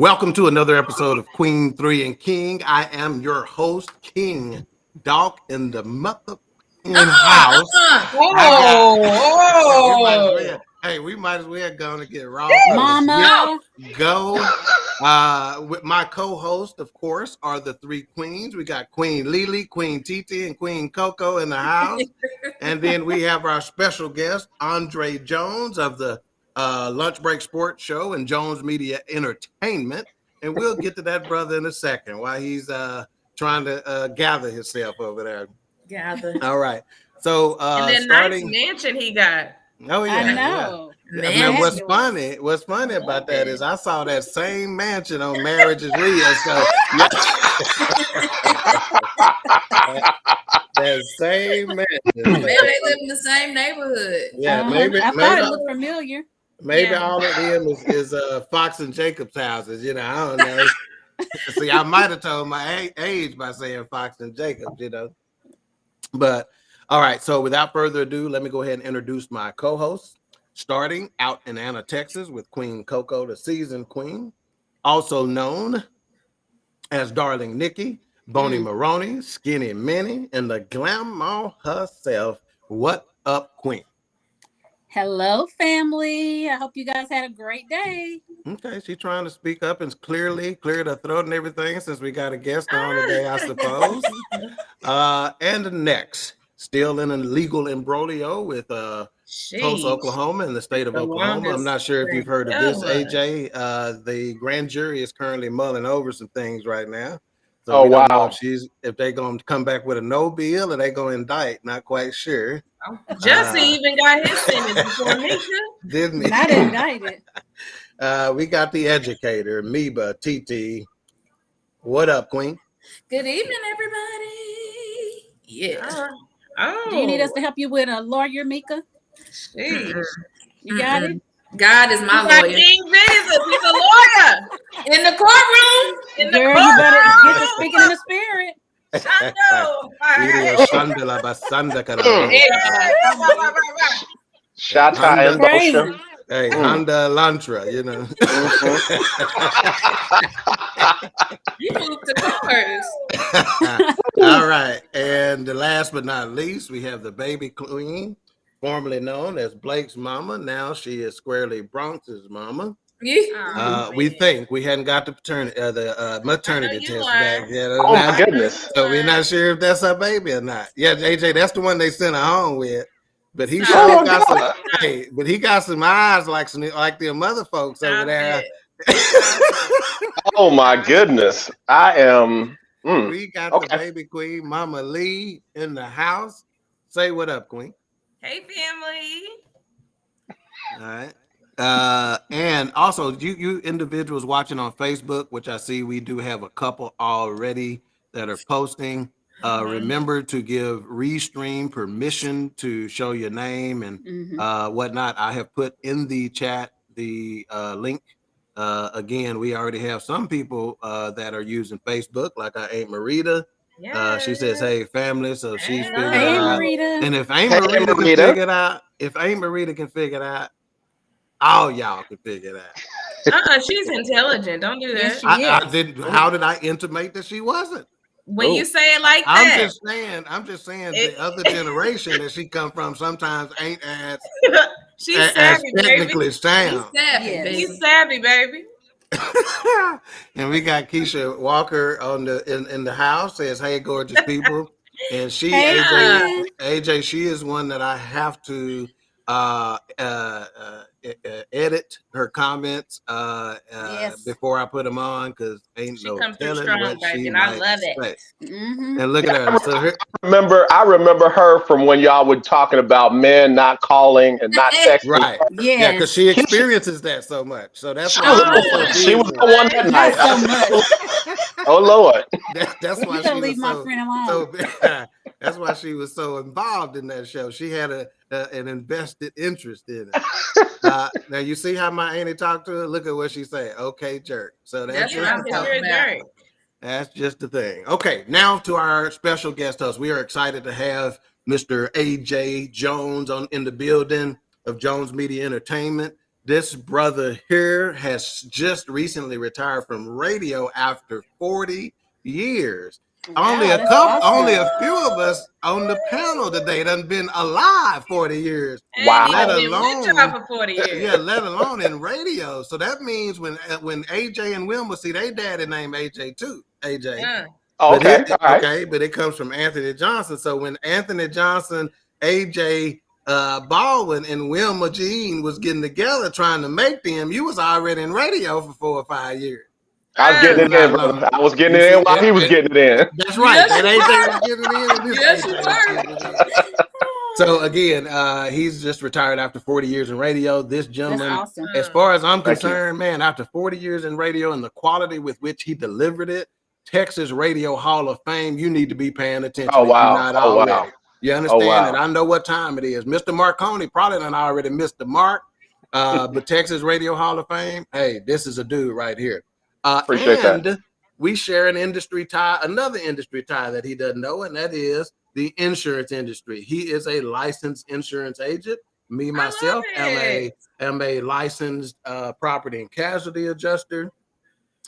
Welcome to another episode of Queen3 and King. I am your host, King Doc, in the mother in house. Hey, we might as well go and get raw. Mama. Go. With my co-host, of course, are the three queens. We got Queen Lily, Queen Titi, and Queen Coco in the house. And then we have our special guest, Andre Jones of the Lunchbreak Sports Show and Jones Media Entertainment. And we'll get to that brother in a second while he's trying to gather himself over there. All right. So and then starting nice mansion he got. Oh yeah, I know. Yeah. Now, what's funny about that is I saw that same mansion on Marriage is Real. So that same mansion. Maybe they live in the same neighborhood. Yeah, maybe I thought it looked familiar. Maybe all of them is Fox and Jacob's houses. You know, I don't know. See, I might have told my age by saying Fox and Jacobs. You know, but. All right, so without further ado, let me go ahead and introduce my co-hosts. Starting out in Anna, Texas, with Queen Coco, the seasoned queen, also known as Darling Nikki, Boney Maroney, Skinny Minnie, and the glamour herself. What up, Queen? Hello, family. I hope you guys had a great day. Okay, she's trying to speak up and clear the throat and everything since we got a guest on today, I suppose. And next. Still in a legal imbroglio with Tulsa, Oklahoma, and the state of Oklahoma. I'm not sure if you've heard of this, AJ. The grand jury is currently mulling over some things right now. So we don't know if they're going to come back with a no bill or they're going to indict. Not quite sure. Jesse even got his sentence before Nisha. Didn't he? Not indicted. We got the educator, Meba, TT. What up, Queen? Good evening, everybody. Yeah. Do you need us to help you with a lawyer, Mika? You got it? God is my lawyer. King Jesus, he's a lawyer. In the courtroom. You better get to speaking in the spirit. Hey, Honda Elantra, you know. You moved to cars. All right. And last but not least, we have the baby queen, formerly known as Blake's mama. Now she is squarely Bronx's mama. We think we hadn't got the maternity test back yet. Oh my goodness. So we're not sure if that's her baby or not. Yeah, AJ, that's the one they sent her home with. But he sure got some. Hey, but he got some eyes like them other folks over there. Oh my goodness! I am. We got the baby queen, Mama Lee, in the house. Say what up, Queen. Hey, family. All right. And also, you individuals watching on Facebook, which I see we do have a couple already that are posting. Remember to give Restream permission to show your name and whatnot. I have put in the chat the link. Again, we already have some people that are using Facebook, like our Aunt Marita. She says, "Hey, family," so she's figured it out. Marita. And if Aunt Marita can figure it out, all y'all can figure it out. She's intelligent. Don't do that. How did I intimate that she wasn't? When you say it like that, I'm just saying the other generation that she come from sometimes ain't as she's savvy, technically sound. He's savvy, baby. And we got Keisha Walker on in the house. Says, "Hey, gorgeous people," and she AJ, she is one that I have to edit her comments before I put them on because ain't she no comes through telling strong, what baby, she and I might love say. it. And look at her. So I remember her from when y'all were talking about men not calling and not texting. Right. Yeah, because she experiences that so much. So that's why she was the one that night. So much. Oh Lord. That's why she was my friend alone. That's why she was so involved in that show. She had an invested interest in it. Now you see how my auntie talked to her. Look at what she said. Okay, jerk. So that's just the thing. Okay, now to our special guest host. We are excited to have Mr. AJ Jones in the building of Jones Media Entertainment. this brother here has just recently retired from radio after 40 years. Wow, only a that's couple, awesome. only a few of us on the panel today done been alive 40 years. Ain't Let even been with y'all alone, for 40 years. yeah, let alone in radio. So that means when AJ and Wilma, see, they daddy named AJ too, AJ. Oh, okay, all right. Okay, but it comes from Anthony Johnson. So when Anthony Johnson, AJ Baldwin, and Wilma Jean was getting together trying to make them, you was already in radio for 4 or 5 years. I was getting it in, brother. I was getting it in while he was getting it in. That's right. Yes, That you AJ were. was getting it in, and this Yes, AJ you was were. getting it in. So again, he's just retired after 40 years in radio. This That's gentleman, awesome. as far as I'm Thank you. concerned, man, after 40 years in radio and the quality with which he delivered it, Texas Radio Hall of Fame, you need to be paying attention Oh, if you're wow. not Oh, already. wow. You understand wow. that? I know what time it is. Mr. Marconi probably done already missed the mark, but Texas Radio Hall of Fame, hey, this is a dude right here. Appreciate that. We share an industry tie, another industry tie that he doesn't know, and that is the insurance industry. He is a licensed insurance agent. Me, myself, am a licensed property and casualty adjuster.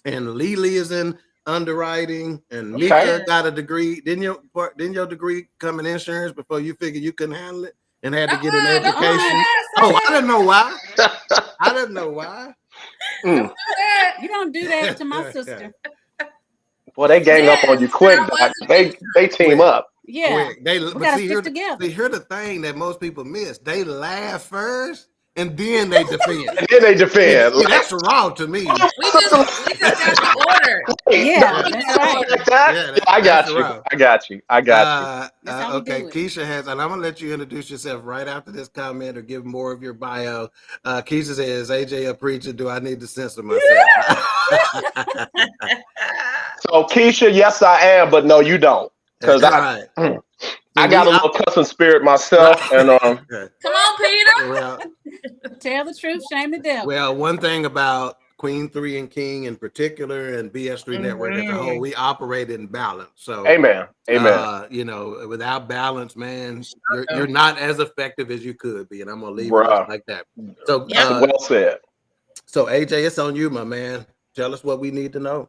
And Lily is in underwriting, and Mika got a degree. Didn't your degree come in insurance before you figured you couldn't handle it and had to get an education? Oh, I didn't know why. I didn't know why. You don't do that to my sister. Well, they gang up on you quick, Doc. They team up. Yeah. They We gotta stick together. See, here's the thing that most people miss. They laugh first and then they defend. And then they defend. See, that's wrong to me. We just got the order. Yeah, that's right. Like that? I got you. Okay, Keisha has, and I'm gonna let you introduce yourself right after this comment or give more of your bio. Keisha says, "AJ a preacher? Do I need to censor myself?" So Keisha, yes, I am, but no, you don't, because I got a little cussing spirit myself, and Come on, Peter. Well, tell the truth, shame the devil. Well, one thing about Queen3 and King in particular, and BS3 Network as a whole, we operate in balance. So, amen. You know, without balance, man, you're not as effective as you could be, and I'm gonna leave it like that. So, well said. So, AJ, it's on you, my man. Tell us what we need to know.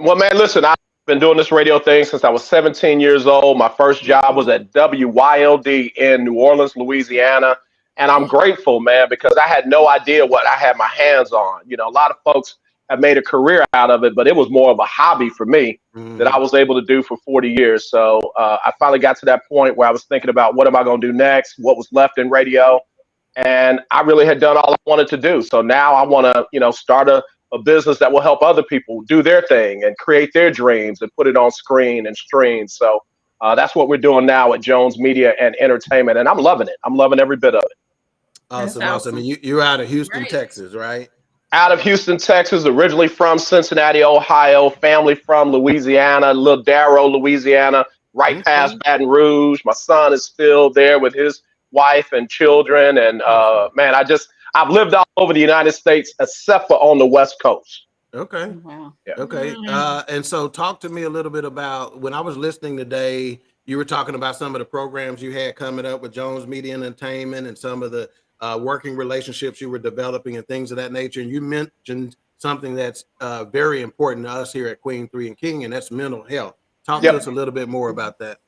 Well, man, listen, I've been doing this radio thing since I was 17 years old. My first job was at WYLD in New Orleans, Louisiana. And I'm grateful, man, because I had no idea what I had my hands on. You know, a lot of folks have made a career out of it, but it was more of a hobby for me that I was able to do for 40 years. So I finally got to that point where I was thinking about what am I going to do next, what was left in radio. And I really had done all I wanted to do. So now I want to, you know, start a business that will help other people do their thing and create their dreams and put it on screen and stream. So that's what we're doing now at Jones Media and Entertainment. And I'm loving it. I'm loving every bit of it. Awesome. And you're out of Houston, Texas, right? Out of Houston, Texas, originally from Cincinnati, Ohio, family from Louisiana, Little Darrow, Louisiana, right past Baton Rouge. My son is still there with his wife and children. And man, I've lived all over the United States except for on the West Coast. Okay. Wow. Yeah. Okay. And so talk to me a little bit about, when I was listening today, you were talking about some of the programs you had coming up with Jones Media and Entertainment and some of the working relationships you were developing and things of that nature. And you mentioned something that's very important to us here at Queen3 and King, and that's mental health. Talk to us a little bit more about that.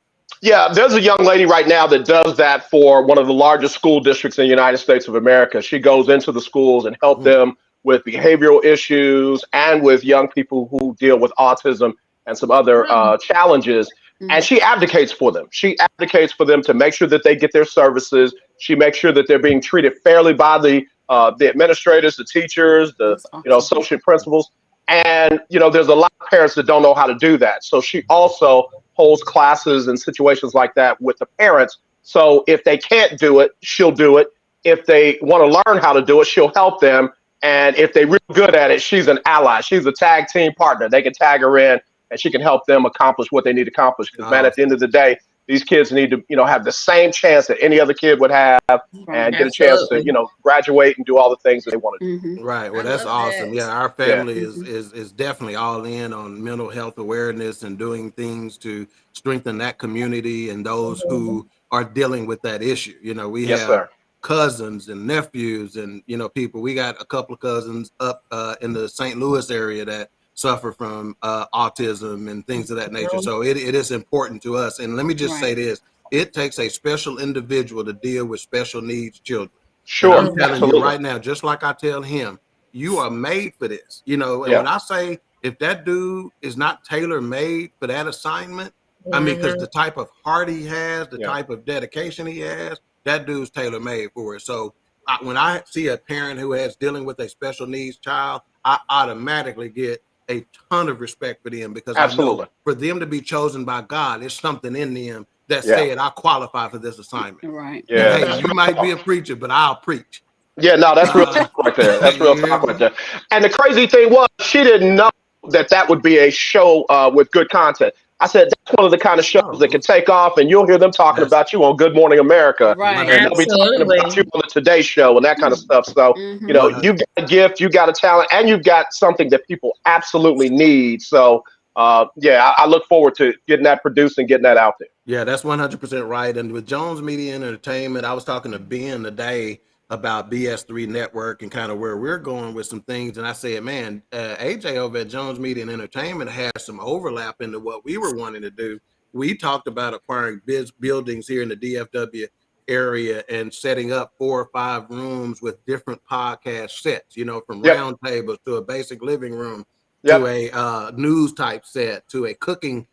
Yeah, there's a young lady right now that does that for one of the largest school districts in the United States of America. She goes into the schools and help them with behavioral issues and with young people who deal with autism and some other challenges. And she advocates for them. She advocates for them to make sure that they get their services. She makes sure that they're being treated fairly by the administrators, the teachers, the associate principals. And there's a lot of parents that don't know how to do that. So she also holds classes and situations like that with the parents. So if they can't do it, she'll do it. If they want to learn how to do it, she'll help them. And if they're real good at it, she's an ally. She's a tag team partner. They can tag her in and she can help them accomplish what they need to accomplish. Because man, at the end of the day, these kids need to, have the same chance that any other kid would have and get a chance to, graduate and do all the things that they want to do. Right. Well, that's awesome. Yeah, our family is definitely all in on mental health awareness and doing things to strengthen that community and those who are dealing with that issue. We have cousins and nephews and people. We got a couple of cousins up in the St. Louis area that suffer from autism and things of that nature. So it is important to us. And let me just say this: it takes a special individual to deal with special needs children. And Sure, I'm telling you absolutely. right now, just like I tell him, you are made for this. And Yeah. when I say if that dude is not tailor made for that assignment, I mean, because the type of heart he has, the type of dedication he has, that dude's tailor made for it. So when I see a parent who has dealing with a special needs child, I automatically get a ton of respect for them, because I know for them to be chosen by God, there's something in them that said, I qualify for this assignment. Right. Yeah. And hey, you might be a preacher, but I'll preach. Yeah, no, that's real talk right there. That's real talk right there. And the crazy thing was, she didn't know that would be a show with good content. I said, that's one of the kind of shows that can take off, and you'll hear them talking about you on Good Morning America. Right. And they'll be talking about you on the Today Show and that kind of stuff. So, you got a gift, you got a talent, and you've got something that people absolutely need. So, I look forward to getting that produced and getting that out there. Yeah, that's 100% right. And with Jones Media and Entertainment, I was talking to Ben today about BS3 Network and kind of where we're going with some things. And I said, man, AJ over at Jones Media and Entertainment has some overlap into what we were wanting to do. We talked about acquiring buildings here in the DFW area and setting up 4 or 5 rooms with different podcast sets, from round tables to a basic living room to a news type set to a cooking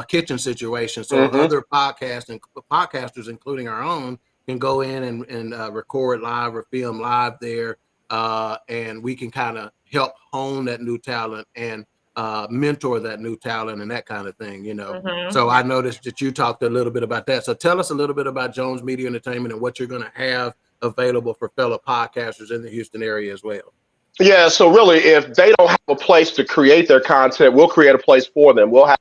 kitchen situation. So other podcasters, including our own, can go in and record live or film live there. And we can kind of help hone that new talent and mentor that new talent and that kind of thing, So I noticed that you talked a little bit about that. So tell us a little bit about Jones Media Entertainment and what you're going to have available for fellow podcasters in the Houston area as well. Yeah, so really, if they don't have a place to create their content, we'll create a place for them. We'll have,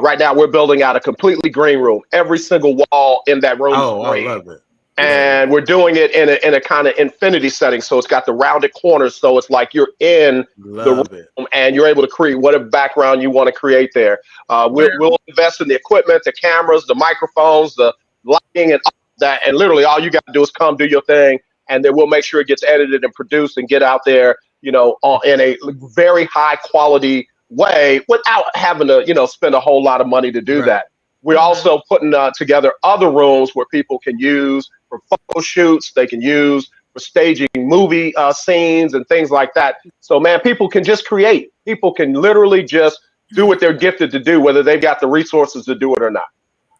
right now, we're building out a completely green room. Every single wall in that room is green. I love it. And we're doing it in a kind of infinity setting. So it's got the rounded corners. So it's like you're in the room and you're able to create whatever background you want to create there. We'll invest in the equipment, the cameras, the microphones, the lighting, and all that. And literally all you got to do is come do your thing. And then we'll make sure it gets edited and produced and get out there, in a very high quality way without having to, spend a whole lot of money to do that. We're also putting together other rooms where people can use for photo shoots. They can use for staging movie scenes and things like that. So, man, people can just create. People can literally just do what they're gifted to do, whether they've got the resources to do it or not.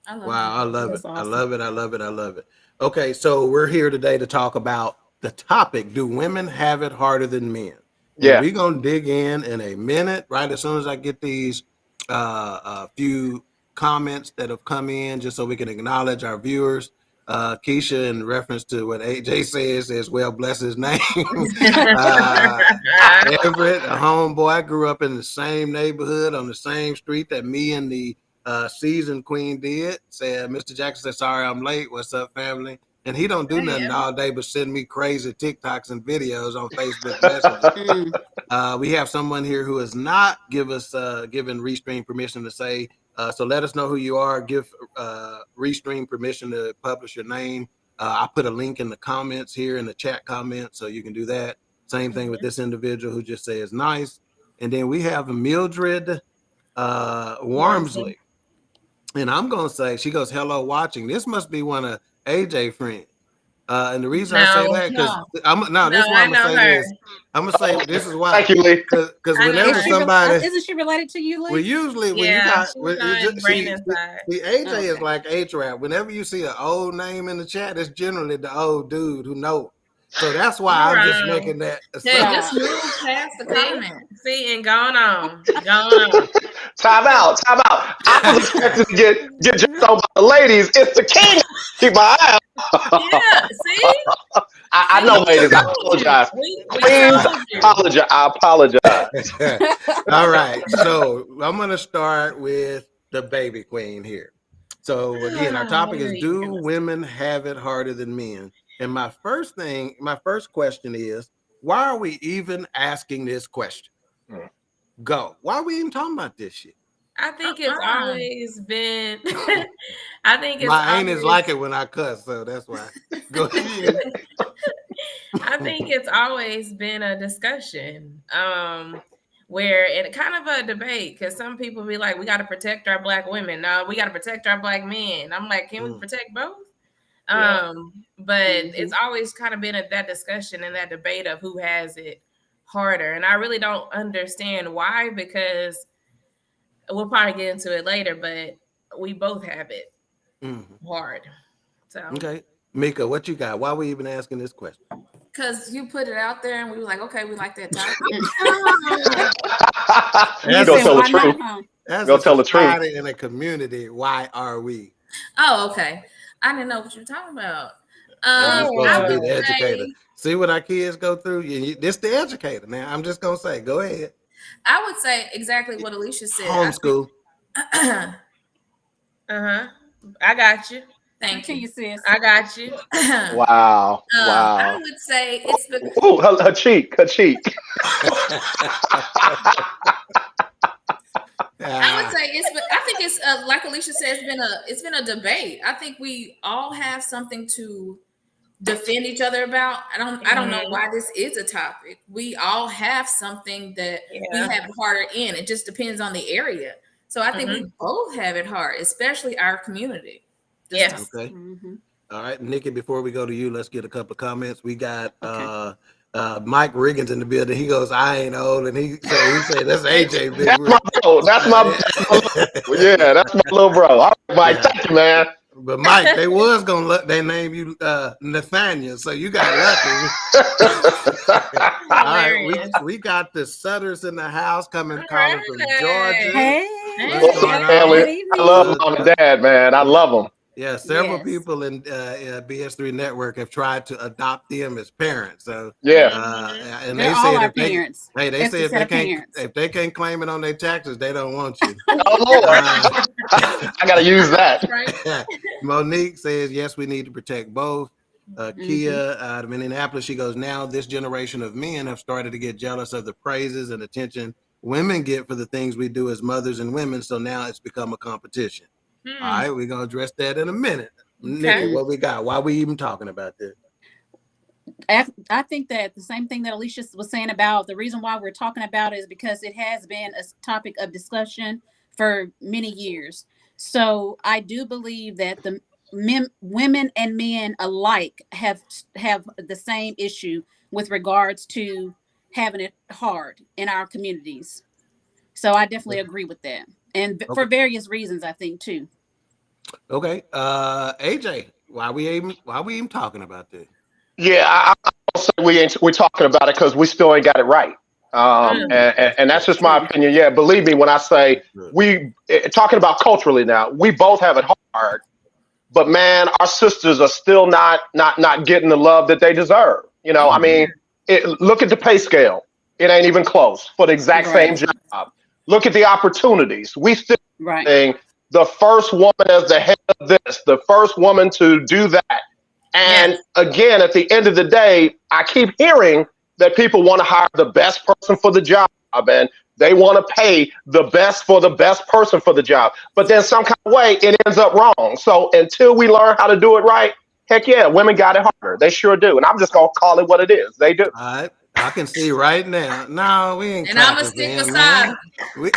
Wow, I love it. Awesome. I love it. I love it. I love it. Okay, so we're here today to talk about the topic: do women have it harder than men? Yeah, we're gonna dig in a minute, right? As soon as I get these few comments that have come in, just so we can acknowledge our viewers. Keisha, in reference to what AJ says, well, bless his name. Everett, a homeboy, I grew up in the same neighborhood on the same street that me and the seasoned queen did. Said, Mr. Jackson said, sorry, I'm late. What's up, family? And he don't do nothing all day but send me crazy TikToks and videos on Facebook Messenger. We have someone here who has not given Restream permission to say, so let us know who you are. Give Restream permission to publish your name. I put a link in the comments here in the chat comments, so you can do that. Same thing with this individual who just says nice. And then we have Mildred Wormsley. And I'm going to say, she goes, hello, watching. This must be one of AJ friends. And the reason I say that, because this is why I'm going to say this. I'm going to say this is why. Thank you, Lee. Because whenever somebody. Isn't she related to you, Lee? Well, usually when you got. The AJ is like H-Rap. Whenever you see an old name in the chat, it's generally the old dude who knows. So that's why I'm just making that. Just move past the comment. See, and going on. Time out. I was expecting to get jumped on by the ladies. It's the king. Keep my eye out. Yeah, see? I know, ladies. I apologize. Queens, I apologize. All right. So I'm going to start with the baby queen here. So again, our topic is, do women have it harder than men? And my first question is, why are we even asking this question? Go. Why are we even talking about this shit? I think it's always been. I think it's My ain't always, is like it when I cuss, so that's why. Go ahead. I think it's always been a discussion, where it kind of a debate because some people be like, we got to protect our black women. No, we got to protect our black men. I'm like, can we protect both? Yeah. But it's always kind of been that discussion and that debate of who has it harder. And I really don't understand why, because we'll probably get into it later, but we both have it hard. So Okay. Mika, what you got? Why we even asking this question? Because you put it out there and we were like, okay, we like that topic. You gonna tell the truth. That's Go tell the truth. In a community, why are we? Oh, okay. I didn't know what you were talking about. You're supposed I to be would the educator. say, See what our kids go through? This the educator. Now, I'm just going to say, go ahead. I would say exactly what Alicia said. Homeschool. I got you. Thank you, sis. I got you. Wow. I would say it's the. Oh, her cheek. I would say I think it's like Alicia said, it's been a debate. I think we all have something to defend each other about. I don't know why this is a topic. We all have something that we have it harder in. It just depends on the area. So I think we both have it hard, especially our community. Yes. Okay. All right, Nikki, before we go to you, let's get a couple of comments. We got Mike Riggins in the building. He goes, I ain't old. And he said, that's AJ. That's my bro. That's my yeah, that's my little bro. All right, Mike, thank you, man. But Mike, they was gonna let they name you Nathaniel, so you got lucky. All right, we got the Sutters in the house calling from Georgia. Hey, I love mom and dad, man. I love them. Yeah, several people in BS3 Network have tried to adopt them as parents. So and they're they all said our parents. they say if they can't claim it on their taxes, they don't want you. Oh Lord, I gotta use that. Right. Monique says yes, we need to protect both. Kia out of Minneapolis, she goes, now this generation of men have started to get jealous of the praises and attention women get for the things we do as mothers and women. So now it's become a competition. All right, we're gonna address that in a minute. Nikki, what we got? Why we even talking about this? I think that the same thing that Alicia was saying about the reason why we're talking about it is because it has been a topic of discussion for many years. So I do believe that the women and men alike have the same issue with regards to having it hard in our communities. So I definitely agree with that, and for various reasons, I think too. Okay, AJ, why we even talking about this? Yeah, I don't say we're talking about it because we still ain't got it right. And that's just my opinion. Yeah, believe me when I say talking about culturally now, we both have it hard, but man, our sisters are still not getting the love that they deserve. You know, I mean, look at the pay scale. It ain't even close for the exact same job. Look at the opportunities. We still saying the first woman as the head of this, the first woman to do that. And again, at the end of the day, I keep hearing that people want to hire the best person for the job and they want to pay the best for the best person for the job. But then some kind of way it ends up wrong. So until we learn how to do it right, heck yeah, women got it harder. They sure do. And I'm just going to call it what it is. They do. All right. I can see right now. No, we ain't. And I'm gonna stick beside him.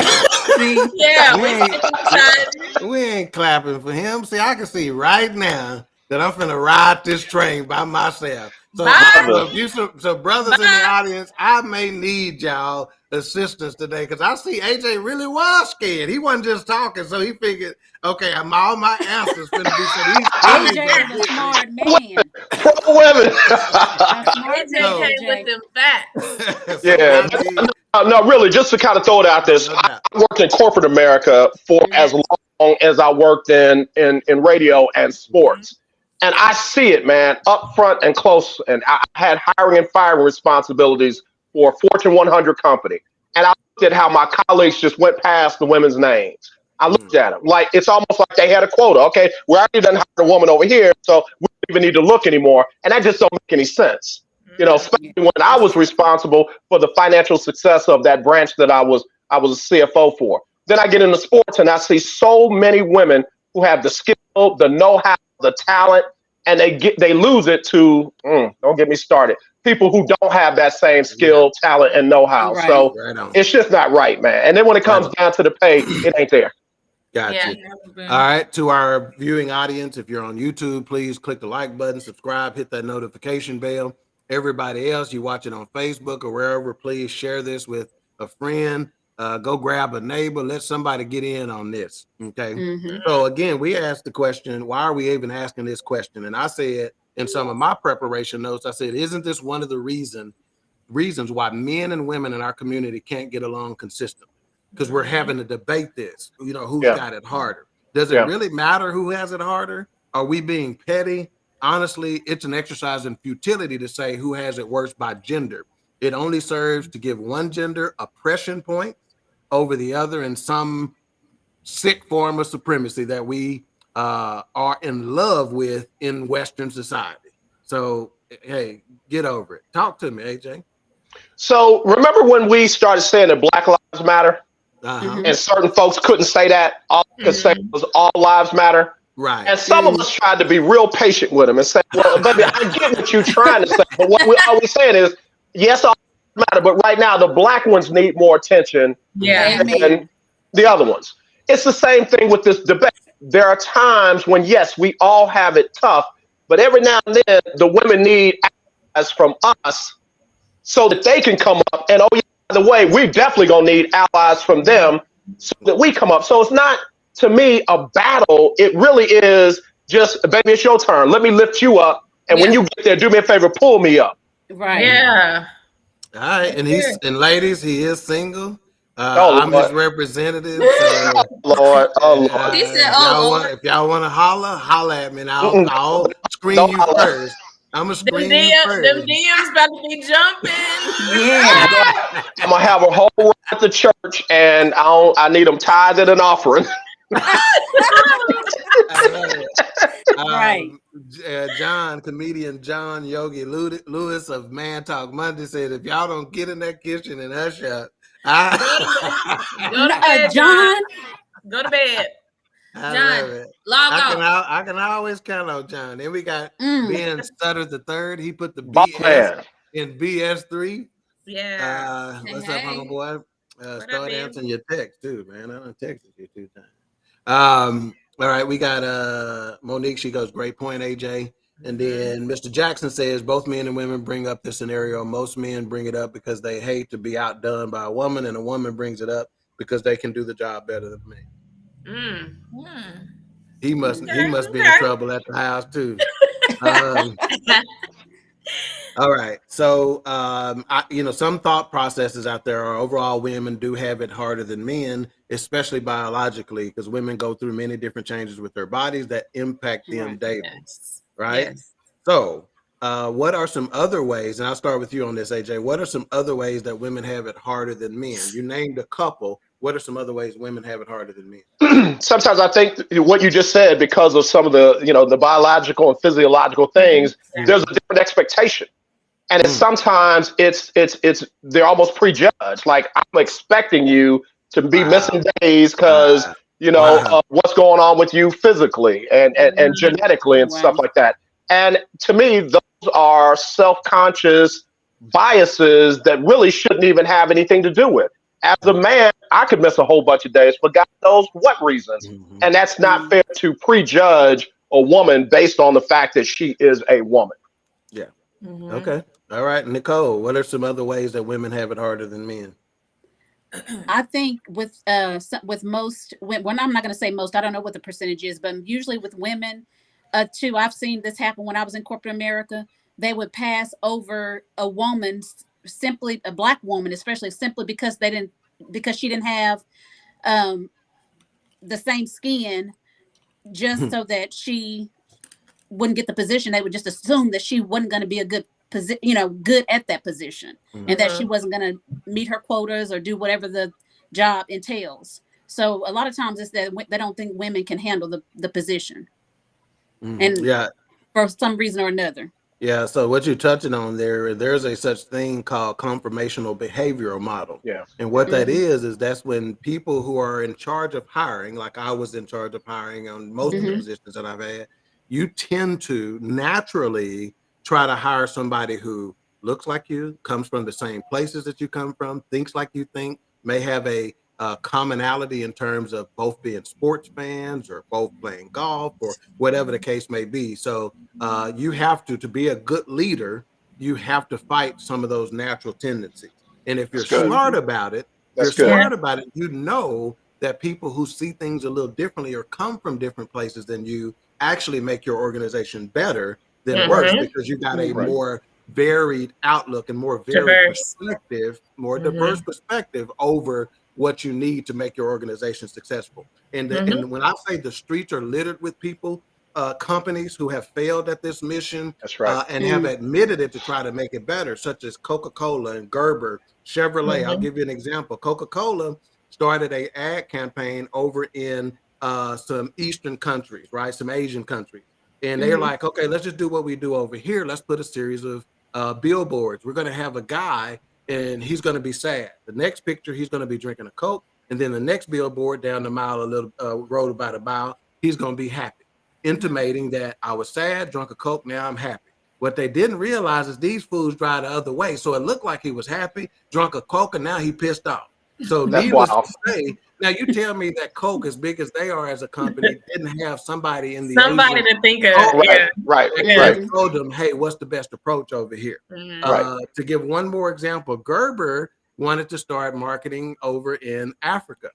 We ain't clapping for him. See, I can see right now that I'm finna ride this train by myself. So, brothers in the audience, I may need y'all assistance today because I see AJ really was scared. He wasn't just talking, so he figured, okay, all my answers finna be. So AJ is a smart man. Women. AJ came with them facts. No, really, just to kind of throw it out there, I worked in corporate America for as long as I worked in radio and sports. And I see it, man, up front and close. And I had hiring and firing responsibilities for a Fortune 100 company. And I looked at how my colleagues just went past the women's names. I looked at them like it's almost like they had a quota. Okay, we already done hired a woman over here, so we don't even need to look anymore. And that just don't make any sense. You know, especially when I was responsible for the financial success of that branch that I was a CFO for. Then I get into sports and I see so many women who have the skill, the know-how, the talent, and they lose it to don't get me started. People who don't have that same skill, talent, and know-how. Right. So Right on. it's just not right, man. And then when it comes down to the pay, it ain't there. Gotcha. All right, to our viewing audience, if you're on YouTube, please click the like button, subscribe, hit that notification bell. Everybody else, you watch it on Facebook or wherever, please share this with a friend. Go grab a neighbor. Let somebody get in on this. Okay. So again, we asked the question, why are we even asking this question? And I said in some of my preparation notes, I said, isn't this one of the reasons why men and women in our community can't get along consistently? Because we're having to debate this, who's got it harder. Does it really matter who has it harder? Are we being petty? Honestly, it's an exercise in futility to say who has it worse by gender. It only serves to give one gender oppression point over the other in some sick form of supremacy that we are in love with in Western society. So, hey, get over it. Talk to me, AJ. So remember when we started saying that Black Lives Matter? And certain folks couldn't say that. All they could say was all lives matter. Right. And some of us tried to be real patient with them and say, well, baby, I get what you're trying to say. But what we're always saying is, yes, all lives matter. But right now, the Black ones need more attention than the other ones. It's the same thing with this debate. There are times when, yes, we all have it tough. But every now and then, the women need allies from us so that they can come up. And, oh, yeah, by the way, we definitely going to need allies from them so that we come up. So it's not, to me, a battle. It really is just, baby, it's your turn. Let me lift you up. And when you get there, do me a favor, pull me up. Right. Yeah. All right. And ladies, he is single. I'm his representative. So, Lord. He said, if y'all want to holler at me, and I'll screen you first. I'm going to screen you first. Them DMs about to be jumping. Yeah. I'm going to have a whole run at the church, and I need them tithed and an offering. Right. Comedian John Yogi Lewis of Man Talk Monday said, if y'all don't get in that kitchen and hush up, Go to bed, John. Go to bed. John, log off. I can always count on John. Then we got Ben Sutter the third. He put the BS in BS3. Yeah. What's up, homeboy? Start answering your text too, man. I done texted you 2 times. All right, we got Monique. She goes, great point, AJ. And then Mr. Jackson says both men and women bring up this scenario. Most men bring it up because they hate to be outdone by a woman, and a woman brings it up because they can do the job better than me. He must be in trouble at the house too. All right. So, some thought processes out there are overall women do have it harder than men, especially biologically, because women go through many different changes with their bodies that impact them daily. Right. Yes. So, what are some other ways? And I'll start with you on this, AJ. What are some other ways that women have it harder than men? You named a couple. What are some other ways women have it harder than men? Sometimes I think what you just said, because of some of the, the biological and physiological things, there's a different expectation. And sometimes they're almost prejudged. Like, I'm expecting you to be missing days because, what's going on with you physically and genetically and stuff like that. And to me, those are self-conscious biases that really shouldn't even have anything to do with. As a man, I could miss a whole bunch of days for God knows what reasons. And that's not fair to prejudge a woman based on the fact that she is a woman. Yeah. Okay. All right. Nicole, what are some other ways that women have it harder than men? I think with most, well, I'm not going to say most, I don't know what the percentage is, but usually with women too, I've seen this happen when I was in corporate America. They would pass over a woman, simply a Black woman, especially simply because she didn't have the same skin, just so that she wouldn't get the position. They would just assume that she wasn't going to be a good good at that position, and that she wasn't going to meet her quotas or do whatever the job entails. So a lot of times it's that they don't think women can handle the position, and for some reason or another. Yeah, so what you're touching on there's a such thing called conformational behavioral model. Yeah. And what that Mhm. is that's when people who are in charge of hiring, like I was in charge of hiring on most of the Mhm. positions that I've had, you tend to naturally try to hire somebody who looks like you, comes from the same places that you come from, thinks like you think, may have a commonality in terms of both being sports fans or both playing golf or whatever the case may be. So you have to be a good leader, you have to fight some of those natural tendencies. And if you're That's good. smart about it, That's good. you know that people who see things a little differently or come from different places than you actually make your organization better than worse, Mhm. because you got a Right. more varied outlook and more varied Diverse. perspective, more Mhm. diverse perspective over what you need to make your organization successful. And and when I say the streets are littered with people, companies who have failed at this mission That's right. and have admitted it to try to make it better, such as Coca-Cola and Gerber, Chevrolet. I'll Mhm. give you an example. Coca-Cola started a ad campaign over in some Eastern countries, right? Some Asian countries. And they're like, okay, let's just do what we do over here. Let's put a series of billboards. We're going to have a guy and he's going to be sad. The next picture, he's going to be drinking a Coke. And then the next billboard down the mile, a little road about a mile, he's going to be happy, intimating that I was sad, drunk a Coke, now I'm happy. What they didn't realize is these fools drive the other way. So it looked like he was happy, drunk a Coke, and now he pissed off. So That's needless wild. to say, now you tell me that Coke, as big as they are as a company, didn't have somebody in the Somebody Asian to think of. Oh, Yeah. Right. that Yeah. could have told them, hey, what's the best approach over here? Mhm. Right. To give one more example, Gerber wanted to start marketing over in Africa,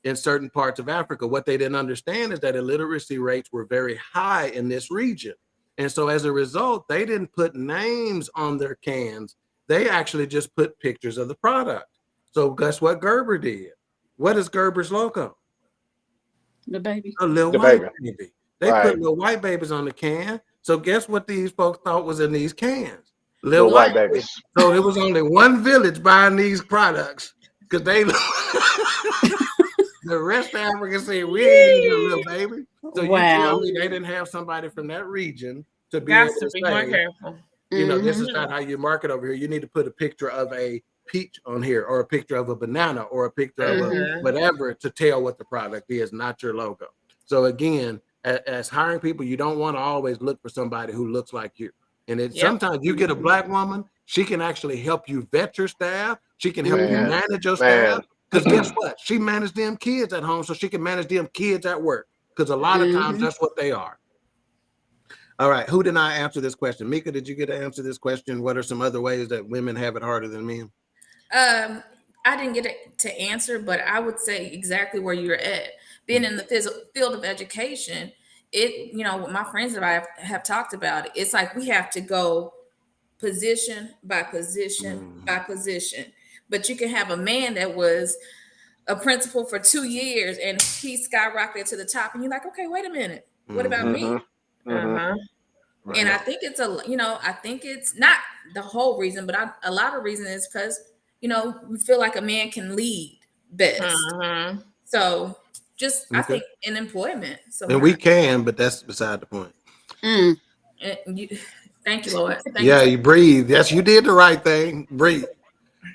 in certain parts of Africa. What they didn't understand is that illiteracy rates were very high in this region. And so as a result, they didn't put names on their cans. They actually just put pictures of the product. So guess what Gerber did? What is Gerber's logo? The baby. A little The white baby. baby. They Right. put little white babies on the can. So guess what these folks thought was in these cans? Little Little white white babies. So it was only one village buying these products because they the rest of Africa said we ain't even a little baby. So you tell Wow. me they didn't have somebody from that region to be Got able to to be more say, careful. you know, this is Mhm. not how you market over here. You need to put a picture of a peach on here, or a picture of a banana, or a picture of a Mhm. whatever to tell what the product is, not your logo. So again, as hiring people, you don't want to always look for somebody who looks like you. And it Yep. sometimes you get a black woman, she can actually help you vet your staff. She can help you Man. manage your Man. staff. Because guess what? She managed them kids at home, so she can manage them kids at work. Because a lot of times that's what they are. All right, who did I answer this question? Mika, did you get to answer this question? What are some other ways that women have it harder than men? I didn't get it to answer, but I would say exactly where you're at. Being in the field of education, it, you know, what my friends and I have talked about it, it's like we have to go position by position by position. But you can have a man that was a principal for 2 years and he skyrocketed to the top, and you're like, okay, wait a minute, what about me? Uh-huh. And I think it's I think it's not the whole reason, but a lot of reason is because, we feel like a man can lead best. Uh-huh. So just, I Okay. think in employment And somewhere. we can, but that's beside the point. Mm. Thank you, Lord. Thank Yeah, you. you breathe. Yes, you did the right thing. Breathe.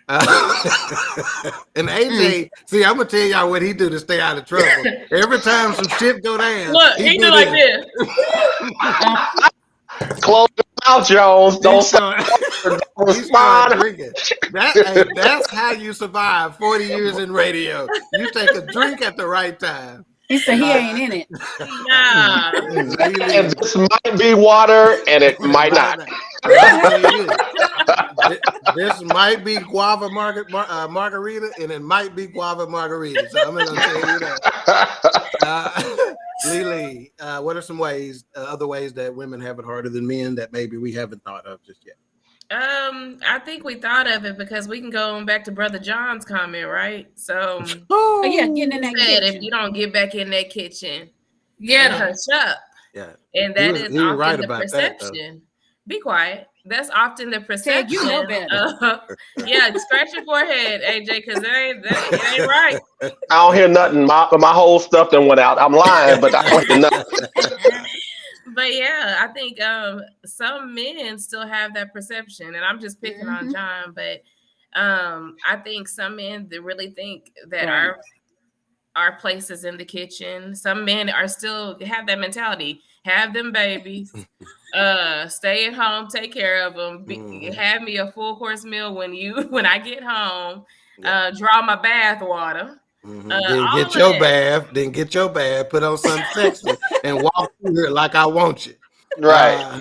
And AJ, see, I'm gonna tell y'all what he do to stay out of trouble. Every time some shit go down, Look, he do like this. Close your mouth, Jones. Don't He started drinking. That's how you survive 40 years in radio. You take a drink at the right time. He said he ain't in it. Nah. And this might be water, and it might not. This might be guava margarita, and it might be guava margarita. So I'm gonna tell you that. Lily, what are some other ways that women have it harder than men that maybe we haven't thought of just yet? I think we thought of it because we can go back to Brother John's comment, right? So, Oh yeah, getting in that said kitchen. if you don't get back in that kitchen, Yeah. hush up. Yeah, and that is often right the about perception. Be quiet. That's often the perception. Ted, you know better. Yeah, scratch your forehead, AJ, because it ain't right. I don't hear nothing. My whole stuff done went out. I'm lying, but I don't hear nothing. But yeah, I think some men still have that perception, and I'm just picking on John, but I think some men that really think that our place is in the kitchen. Some men are still have that mentality. Have them babies. Stay at home, take care of them. Have me a full course meal when I get home. Draw my bath water. Then get your bath. Then get your bath. Put on something sexy and walk through here like I want you. Right.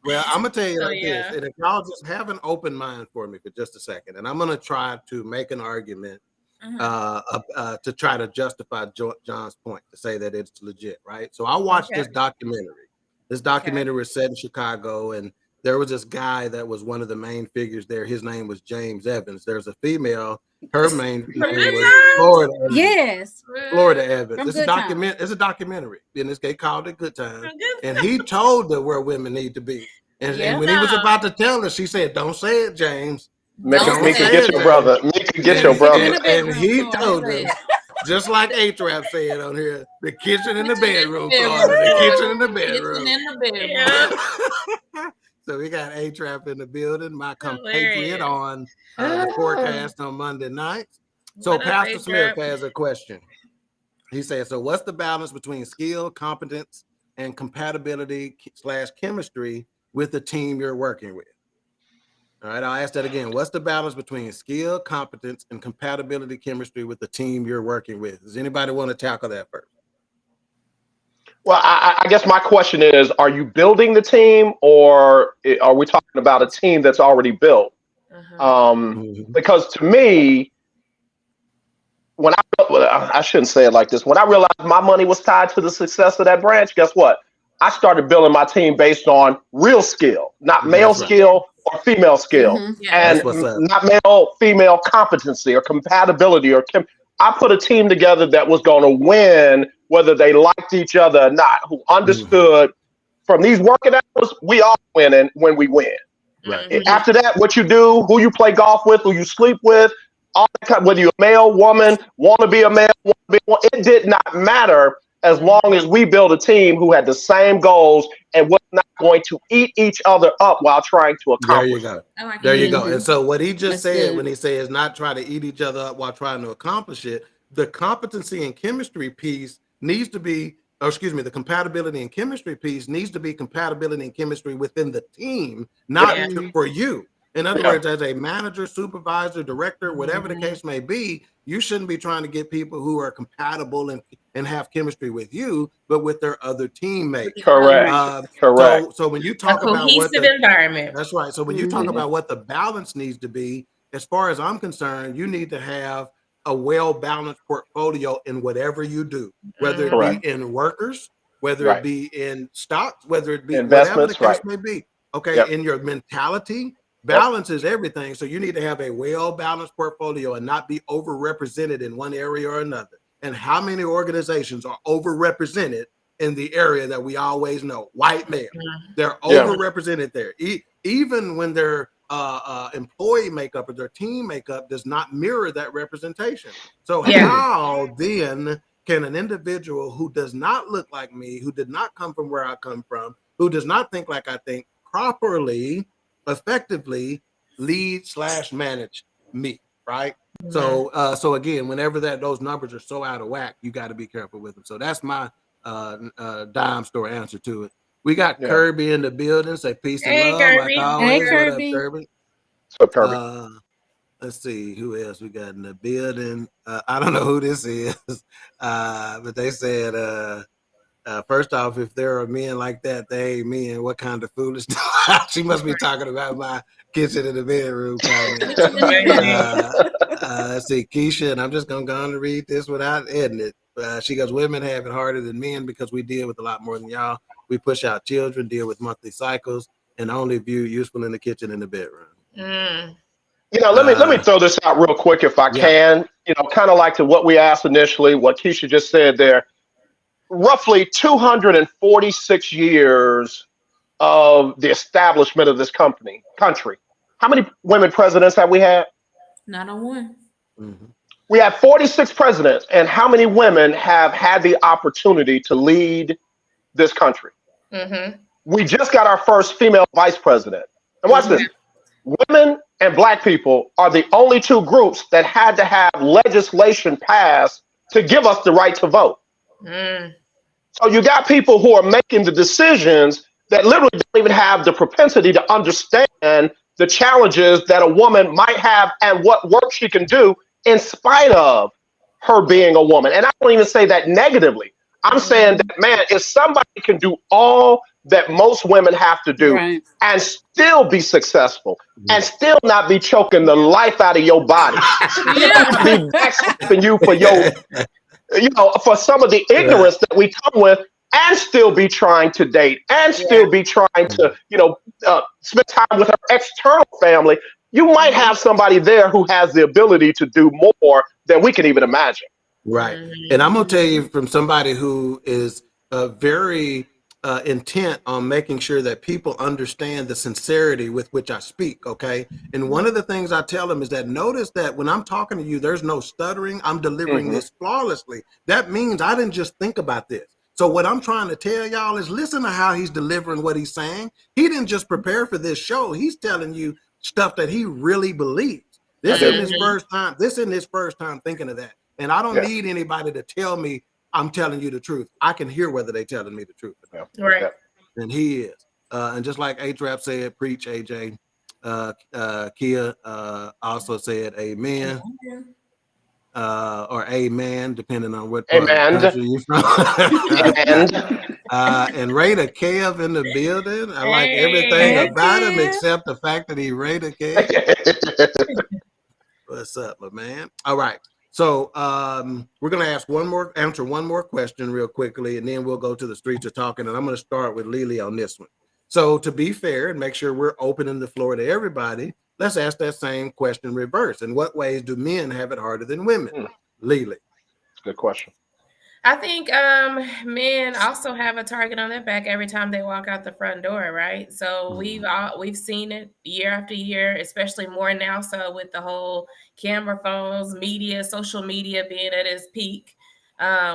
Well, I'm gonna tell you like this, and if y'all just have an open mind for me for just a second, and I'm gonna try to make an argument to try to justify John's point, to say that it's legit, right? So I watched this documentary. This documentary was set in Chicago, and there was this guy that was one of the main figures there. His name was James Evans. There's a female. Her main name was Florida Evans. Yes. Florida Evans. From It's a documentary. In this case, called it Good Time. And he told her where women need to be. And when he was about to tell her, she said, "Don't say it, James. Mika, get your brother. Mika, get your brother." And he told her, just like A-Trap said on here, the kitchen and the bedroom. The kitchen and the bedroom. So we got A-Trap in the building, my compatriot on the forecast on Monday nights. So Pastor Smith has a question. He says, so what's the balance between skill, competence, and compatibility / chemistry with the team you're working with? All right, I'll ask that again. What's the balance between skill, competence, and compatibility chemistry with the team you're working with? Does anybody want to tackle that first? Well, I guess my question is, are you building the team, or are we talking about a team that's already built? Because to me, I shouldn't say it like this. When I realized my money was tied to the success of that branch, guess what? I started building my team based on real skill, not male skill or female skill, and not male, female competency or compatibility I put a team together that was going to win, whether they liked each other or not, who understood from these working hours, we all winning when we win. Right. After that, what you do, who you play golf with, who you sleep with, all that, whether you're a male, woman, want to be a male, it did not matter as long as we build a team who had the same goals and was not going to eat each other up while trying to accomplish. There you go. And so what he just said when he says not try to eat each other up while trying to accomplish it, the competency and chemistry piece needs to be, the compatibility and chemistry piece needs to be compatibility and chemistry within the team, not for you. In other words, as a manager, supervisor, director, whatever the case may be, you shouldn't be trying to get people who are compatible and have chemistry with you, but with their other teammates. Correct. So when you talk about cohesive environment, that's right. So when you talk about what the balance needs to be, as far as I'm concerned, you need to have a well-balanced portfolio in whatever you do, whether it be in workers, whether it be in stocks, whether it be whatever the case may be. Okay, in your mentality. Balance is everything. So you need to have a well-balanced portfolio and not be overrepresented in one area or another. And how many organizations are overrepresented in the area that we always know? White male. They're overrepresented there. Even when their employee makeup or their team makeup does not mirror that representation. So how then can an individual who does not look like me, who did not come from where I come from, who does not think like I think, properly, effectively lead / manage me, right? So again, whenever those numbers are so out of whack, you got to be careful with them. So that's my dime store answer to it. We got Kirby in the building. Say peace and love. Kirby. Like always. Hey, Kirby. What up, Kirby? What's up, Kirby? Let's see who else we got in the building. I don't know who this is, but they said first off, if there are men like that, they ain't men. What kind of foolishness? She must be talking about my kitchen in the bedroom. Let's see, Keisha, and I'm just going to go on and read this without editing it. She goes, women have it harder than men because we deal with a lot more than y'all. We push out children, deal with monthly cycles, and only view useful in the kitchen and the bedroom. Let me throw this out real quick if I can. Kind of like to what we asked initially, what Keisha just said there. Roughly 246 years of the establishment of this country. How many women presidents have we had? Not a one. We have 46 presidents, and how many women have had the opportunity to lead this country? Mm-hmm. We just got our first female vice president. And watch this. Women and black people are the only two groups that had to have legislation passed to give us the right to vote. Mm. So you got people who are making the decisions that literally don't even have the propensity to understand the challenges that a woman might have and what work she can do in spite of her being a woman. And I don't even say that negatively. I'm saying that, man, if somebody can do all that most women have to do Right. and still be successful and still not be choking the life out of your body, still not be backstabbing you for your, for some of the ignorance that we come with, and still be trying to date and still be trying to, spend time with her external family, you might have somebody there who has the ability to do more than we can even imagine. Right. And I'm going to tell you from somebody who is very intent on making sure that people understand the sincerity with which I speak. Okay. And one of the things I tell them is that notice that when I'm talking to you, there's no stuttering. I'm delivering this flawlessly. That means I didn't just think about this. So what I'm trying to tell y'all is listen to how he's delivering what he's saying. He didn't just prepare for this show. He's telling you stuff that he really believes. This isn't his first time. This isn't his first time thinking of that. And I don't need anybody to tell me I'm telling you the truth. I can hear whether they're telling me the truth. Right. And he is. And just like A-Trap said, preach, AJ. Kia also said amen. Or amen, depending on what part of the country you're from. And Raider Kev in the building. I like everything about him except the fact that he Raider Kev. What's up, my man? All right. So we're going to answer one more question real quickly, and then we'll go to the streets of talking. And I'm going to start with Lily on this one. So to be fair and make sure we're opening the floor to everybody, let's ask that same question reverse. In what ways do men have it harder than women? Lily. Good question. I think men also have a target on their back every time they walk out the front door, right? So we've seen it year after year, especially more now. So with the whole camera phones, media, social media being at its peak,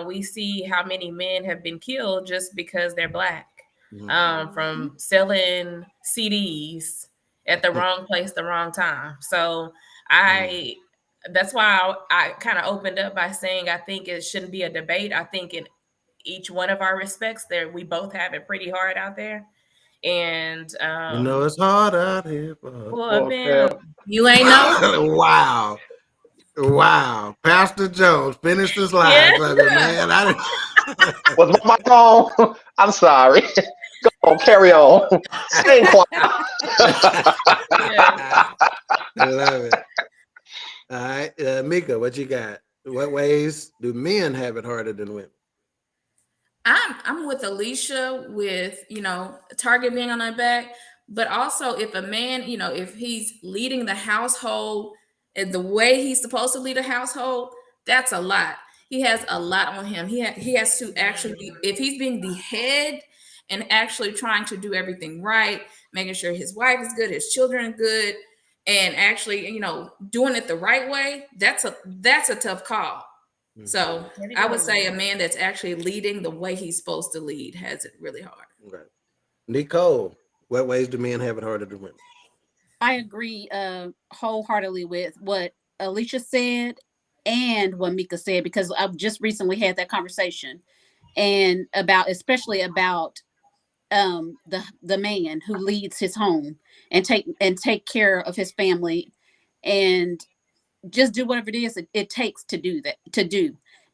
we see how many men have been killed just because they're black, from selling CDs at the wrong place, the wrong time. So that's why I kind of opened up by saying I think it shouldn't be a debate. I think in each one of our respects, there we both have it pretty hard out there, and it's hard out here. You ain't know. Wow, Pastor Jones finished his line for me, man. Was my mic on? I'm sorry. Go on, carry on. Stay quiet. I love it. All right, Mika, what you got? What ways do men have it harder than women? I'm with Alicia with, target being on their back, but also if a man, if he's leading the household and the way he's supposed to lead a household, that's a lot. He has a lot on him. He has to actually, if he's being the head and actually trying to do everything right, making sure his wife is good, his children are good, and actually, doing it the right way, that's a tough call. So I would say a man that's actually leading the way he's supposed to lead has it really hard. Right. Nicole, what ways do men have it harder than women? I agree wholeheartedly with what Alicia said and what Mika said, because I've just recently had that conversation and especially about the man who leads his home and take care of his family and just do whatever it is it takes to do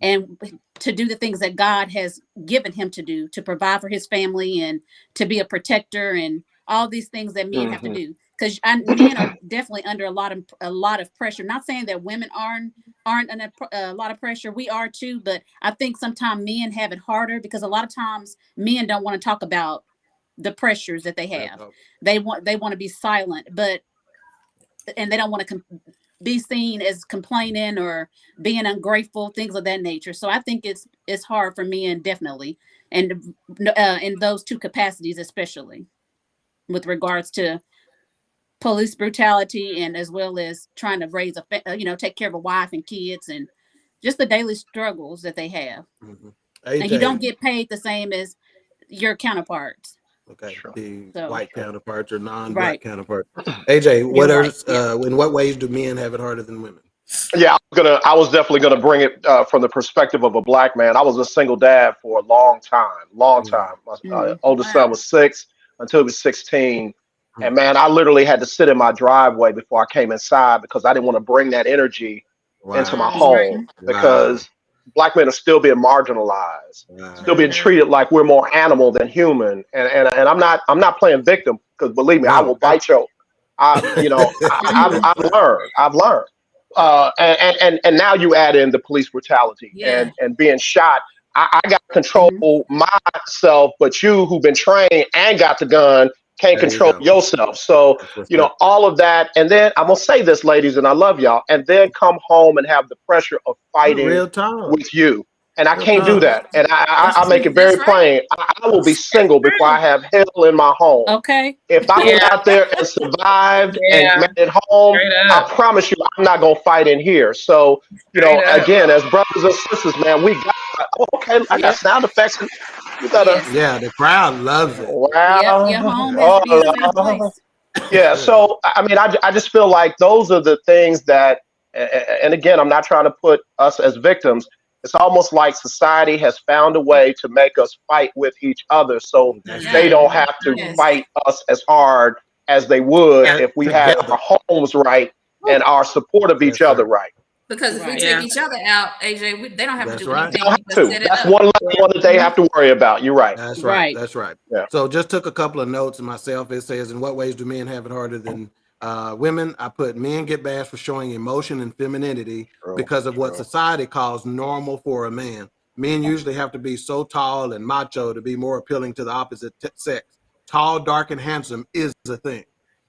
and to do the things that God has given him to do, to provide for his family and to be a protector and all these things that men have to do. Because men are definitely under a lot of pressure. Not saying that women aren't under a lot of pressure. We are too, but I think sometimes men have it harder because a lot of times men don't want to talk about the pressures that they have. They want to be silent, and they don't want to be seen as complaining or being ungrateful, things of that nature. So I think it's hard for men, definitely, and in those two capacities, especially with regards to police brutality and as well as trying to raise take care of a wife and kids and just the daily struggles that they have. And you don't get paid the same as your counterparts. Okay, Sure. the So- white counterparts or non-black Right. counterparts. AJ, what You're are right, yeah. in what ways do men have it harder than women? Yeah, I was definitely gonna bring it from the perspective of a black man. I was a single dad for a long time, long time. My oldest son was 6 until he was 16, and man, I literally had to sit in my driveway before I came inside because I didn't want to bring that energy into my Wow. home because black men are still being marginalized, still being treated like we're more animal than human. And I'm not playing victim because believe me, I will bite your. I've learned. And now you add in the police brutality and being shot. I got to control myself, but you who've been trained and got the gun can't control yourself. So, all of that. And then I'm going to say this, ladies, and I love y'all, and then come home and have the pressure of fighting with you. And I can't do that. And I make it very plain. I will be single before I have hell in my home. Okay. If I went out there and survived and made it home, I promise you, I'm not going to fight in here. So, again, as brothers and sisters, man, we got, I got sound effects. You gotta, the crowd loves it. Wow. Your home has to be a safe place. Yeah. So, I mean, I just feel like those are the things that, and again, I'm not trying to put us as victims. It's almost like society has found a way to make us fight with each other so they don't have to fight us as hard as they would if we had our homes right and our support of each other right. Because if we take each other out, AJ, they don't have to do anything. That's one less one that they have to worry about. You're right. That's right. That's right. Yeah. So just took a couple of notes myself. It says, in what ways do men have it harder than women? I put men get bashed for showing emotion and femininity because of what society calls normal for a man. Men usually have to be so tall and macho to be more appealing to the opposite sex. Tall, dark, and handsome is the thing.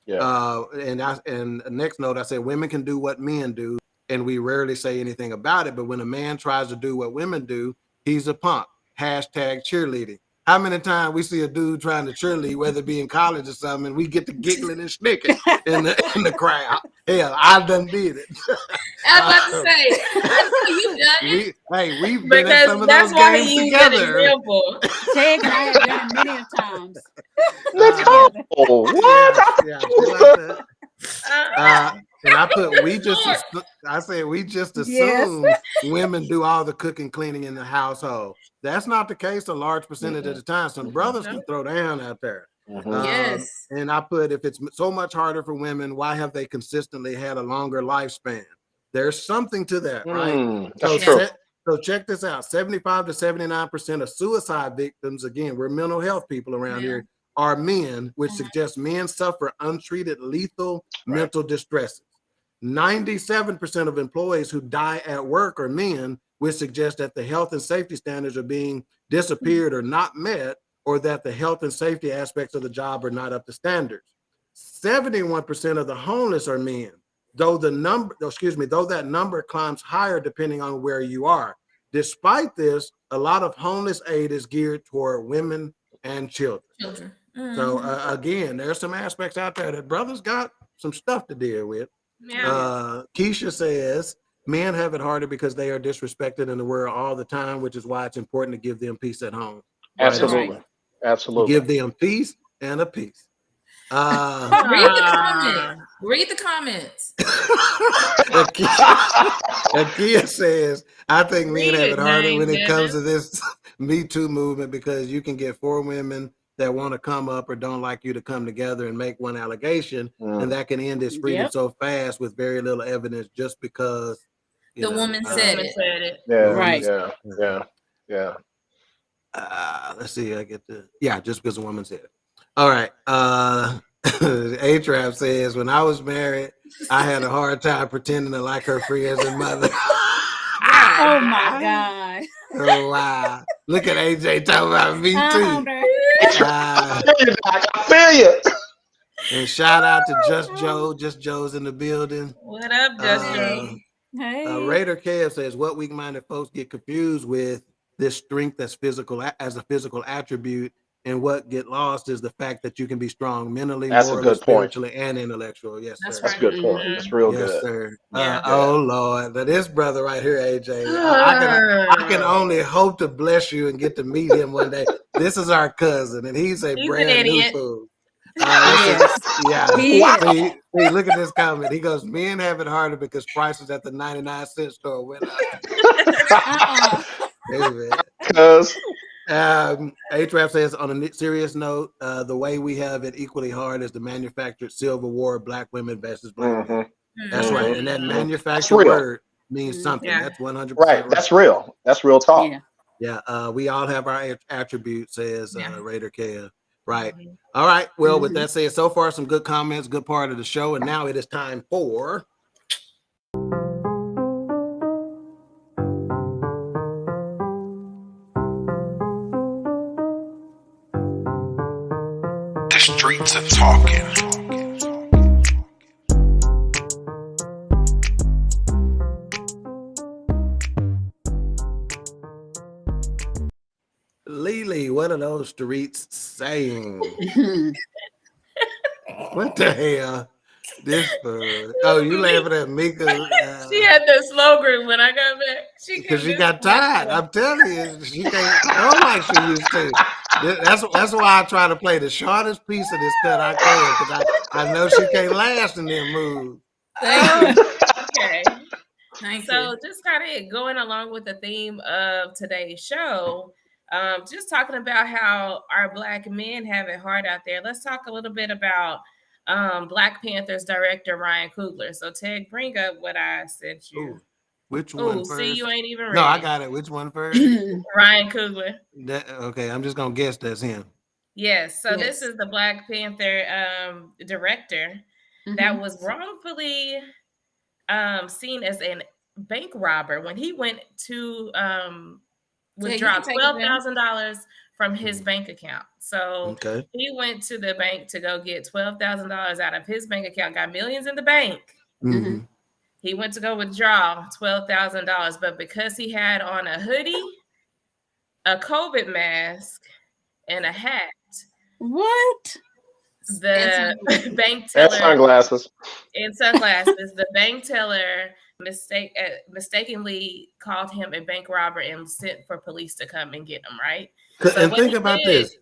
Yeah. And the next note, I said, women can do what men do, and we rarely say anything about it. But when a man tries to do what women do, he's a punk. Hashtag cheerleading. How many times we see a dude trying to cheerlead, whether it be in college or something, and we get to giggling and snicking in the crowd? Hell, I done did it. I was about to say, you done it. We've been at some of those games together. Tag and I have done it many times. What? And I put we just assume women do all the cooking, cleaning in the household. That's not the case a large percentage of the time. Some brothers can throw down out there. And I put, if it's so much harder for women, why have they consistently had a longer lifespan? There's something to that, right? That's true. So check this out. 75 to 79% of suicide victims, again, we're mental health people around here, are men, which suggests men suffer untreated lethal mental distresses. 97% of employees who die at work are men, which suggests that the health and safety standards are being disappeared or not met, or that the health and safety aspects of the job are not up to standards. 71% of the homeless are men, though that number climbs higher depending on where you are. Despite this, a lot of homeless aid is geared toward women and children. So again, there's some aspects out there that brothers got some stuff to deal with. Keisha says men have it harder because they are disrespected in the world all the time, which is why it's important to give them peace at home. Absolutely. Absolutely. Give them peace and a peace. Read the comments. Akia says, I think men have it harder when it comes to this Me Too movement because you can get 4 women that want to come up or don't like you to come together and make one allegation, and that can end its freedom so fast with very little evidence just because the woman said it. Yeah. Let's see. Just because a woman said it. All right. A-Trap says, when I was married, I had a hard time pretending to like her friends and mother. Oh my God. Oh wow. Look at AJ talking about Me Too. I feel you. And shout out to Just Joe's in the building. What up, Just Joe? Hey. Raider Kev says, what weak-minded folks get confused with this strength as a physical attribute, and what get lost is the fact that you can be strong mentally, morally, spiritually, and intellectually. Yes, that's sir. That's a good point. That's real good. Yes, sir. Oh Lord, now this brother right here, AJ, I can only hope to bless you and get to meet him one day. this is our cousin, and he's a He's an brand new idiot. fool. Yes. Yeah. He is. See, look at this comment. He goes, men have it harder because prices at the 99-cent store went up. Hey, man. Cuz A-Trap says, on a serious note, the way we have it equally hard is the manufactured Civil War, black women versus black men. That's right. And that manufactured real. word means something. Yeah. That's 100% right. That's real. That's real talk. Yeah. Yeah. We all have our attributes, says Raider Kev. Right. Mhm. All right. Well, with that said, so far, some good comments, good part of the show. And now it is time for The streets are talking. Lily. What are those streets saying? What the hell? This oh, you laughing at Mika? She had the slogan when I got back. Because she got tired. I'm telling you, she can't go like she used to. That's why I try to play the shortest piece of this cut I can, because I know she can't last in them moves. Thank you. Okay. Thank So you. just kind of going along with the theme of today's show, just talking about how our black men have it hard out there. Let's talk a little bit about Black Panther's director Ryan Coogler. So Ted, bring up what I sent you. Ooh, which one first? See, you ain't even ready. No, I got it. Which one first? Ryan Coogler. Okay, I'm just gonna guess that's him. Yes. So this is the Black Panther director that was wrongfully seen as a bank robber when he went to withdraw $12,000 from his bank account. So he went to the bank to go get $12,000 out of his bank account, got millions in the bank. He went to go withdraw $12,000, but because he had on a hoodie, a COVID mask, and a hat, the bank teller and sunglasses. The bank teller mistakenly called him a bank robber and sent for police to come and get him. Right. And think about this.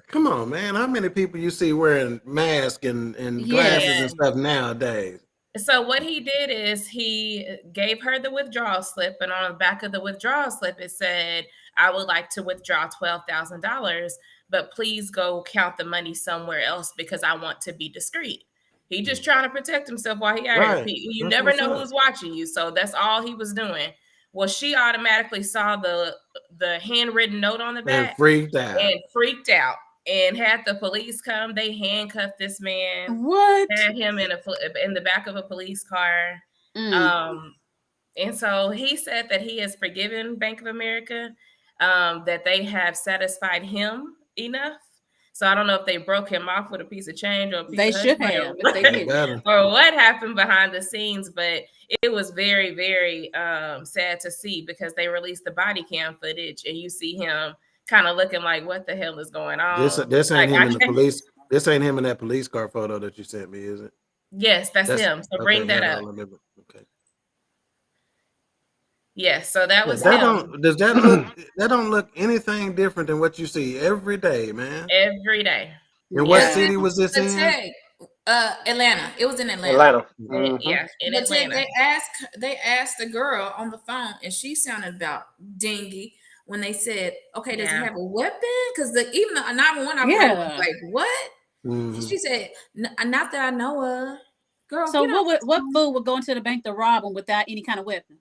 Come on, man. How many people you see wearing masks and glasses and stuff nowadays? So what he did is he gave her the withdrawal slip, and on the back of the withdrawal slip, it said, "I would like to withdraw $12,000, but please go count the money somewhere else because I want to be discreet." He just trying to protect himself while he out here. You never know who's watching you, so that's all he was doing. Well, she automatically saw the handwritten note on the back and freaked out. And had the police come. They handcuffed this man. Had him in the back of a police car. And so he said that he has forgiven Bank of America, that they have satisfied him enough. So I don't know if they broke him off with a piece of change or a piece they of should have if they did, or what happened behind the scenes. But it was very, very sad to see, because they released the body cam footage and you see him kind of looking like, what the hell is going on? This ain't him in the police. This ain't him in that police car photo that you sent me, is it? Yes, that's him. So bring that up. Okay. Yes, so that was him. Does that look? That don't look anything different than what you see every day, man. Every day. And what city was this in? Atlanta. It was in Atlanta. Yeah, in Atlanta. They asked the girl on the phone, and she sounded about dingy when they said, "Okay, does he have a weapon?" Because even the 911 operator was like, "What?" She said, "Not that I know of." Girl, so what fool would go into the bank to rob him without any kind of weapon?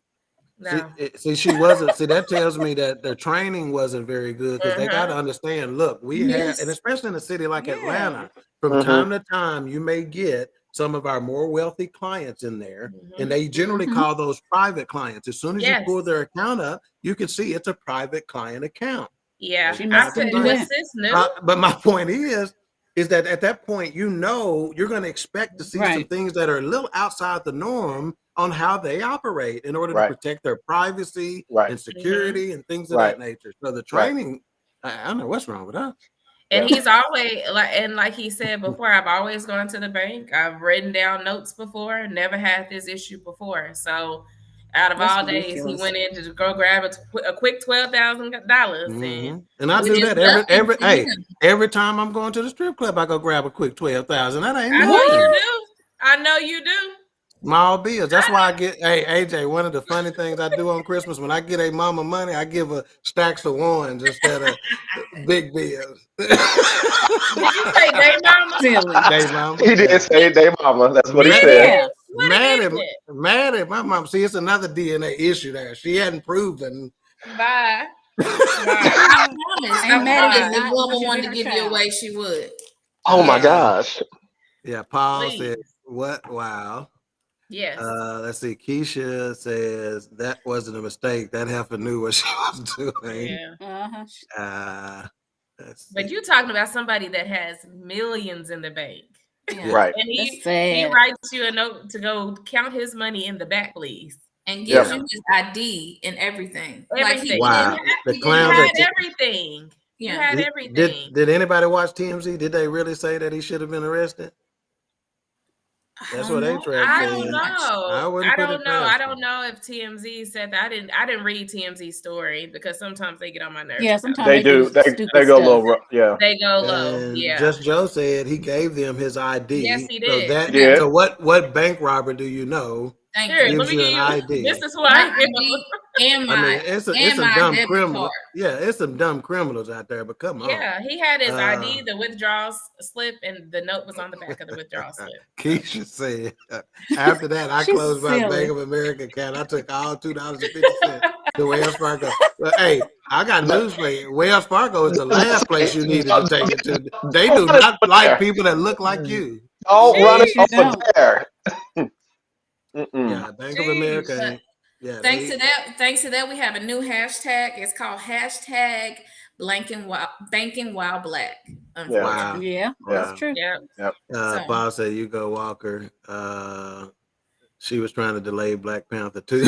No. See, she wasn't. See, that tells me that their training wasn't very good, because they got to understand. Look, we have, and especially in a city like Atlanta, from time to time, you may get some of our more wealthy clients in there, and they generally call those private clients. As soon as you pull their account up, you can see it's a private client account. Yeah, but my point is that at that point, you're going to expect to see some things that are a little outside the norm on how they operate in order to protect their privacy and security and things of that nature. So the training, I don't know what's wrong with us. And he's always like he said before, I've always gone to the bank. I've written down notes before, never had this issue before. So Out of That's all days, he ridiculous. went in to go grab a quick $12,000, And I Which do is that nothing to him. every time I'm going to the strip club, I go grab a quick 12,000. That ain't I know nothing. you do. I know you do. Small bills. That's why I get. Hey AJ, one of the funny things I do on Christmas when I get a mama money, I give her stacks of ones instead of big bills. Did you say day mama? Silly. Day mama. He did say day mama. That's what he Ma- said. Yeah. What an idiot. Mad at my mom. See, it's another DNA issue there. She hadn't proven. Bye. I promise. Ain't mad at If not Wilma once you wanted get to her give you child. away, she would. Oh my Yeah. gosh. Yeah, Paul Please. said, "What? Wow." Yes. Let's see. Keisha says that wasn't a mistake. That heifer knew what she was doing. Yeah. Uh-huh. But you talking about somebody that has millions in the bank. Yeah. Right. And That's he sad. writes you a note to go count his money in the back, please. And gives Yeah. you his ID and everything. Like Everything. Wow. The You clown had that everything. You Yeah. had everything. did anybody watch TMZ? Did they really say that he should have been arrested? That's what A-Track I said. don't know. I wouldn't put it I past don't know if TMZ said that. I didn't read TMZ's story because sometimes they get on my nerves. Yeah, sometimes They do. They stupid go a stuff. little rough. Yeah. They go low. And Yeah. Just Joe said he gave them his ID. Yes, he So did. He did. so what bank robber do you know Thank Here, you. let gives me you give an you. ID? This is My why. ID and I my mean, it's some my dumb debit criminals. card. Yeah, it's some dumb criminals out there, but come on. Yeah, he had his Uh, ID, the withdrawal slip, and the note was on the back of the withdrawal slip. Keisha said, after that, I She's closed my silly. Bank of America account. I took all $2.50 to Wells Fargo. But hey, I got news for you. Wells Fargo is the last place you needed to take it to. They do not like people that look like you. Don't run it You over don't. there. Yeah, Bank of America. But Yeah, thanks to that, we have a new hashtag. It's called hashtag banking while black. Wow. Yeah, that's true. Yeah. Yep. So- Paul said, "You go, Walker." She was trying to delay Black Panther 2.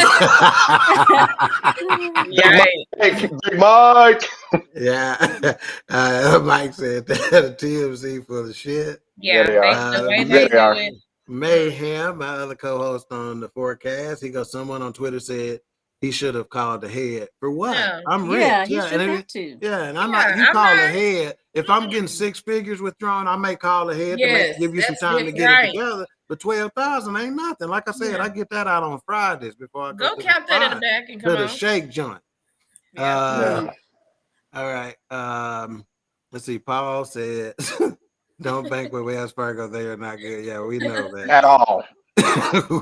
Right. Big Mike. Yeah. Mike said that TMZ full of shit. Yeah. they are. The way Yeah, they they do are. it. Mayhem, my other co-host on the forecast, he goes, someone on Twitter said he should have called the head. For what? Yeah. I'm rich. Yeah, you Yeah, should and have to. yeah, and I'm Yeah, not. You I'm call the not- head. If I'm getting six figures withdrawn, I may call the head Yes, to give you some that's time to different. get Right. it together. But 12,000 ain't nothing. Like I said, Yeah. I get that out on Fridays before I go Go to count that in the spot, back and to come the on. shake joint. Yeah. All right. Let's see. Paul said, "Don't bank with Wells Fargo. They are not good." Yeah, we know that. At all.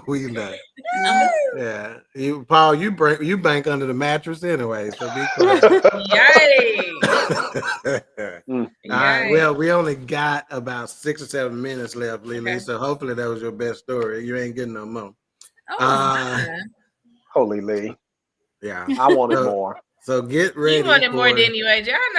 We know. Yeah, Paul, you bank under the mattress anyway, so be quiet. Yay. All right. Well, we only got about 6 or 7 minutes left, Lily. Okay. So hopefully that was your best story. You ain't getting no more. Holy Lee. Yeah. I wanted more. So get ready. You wanted more than you, AJ. I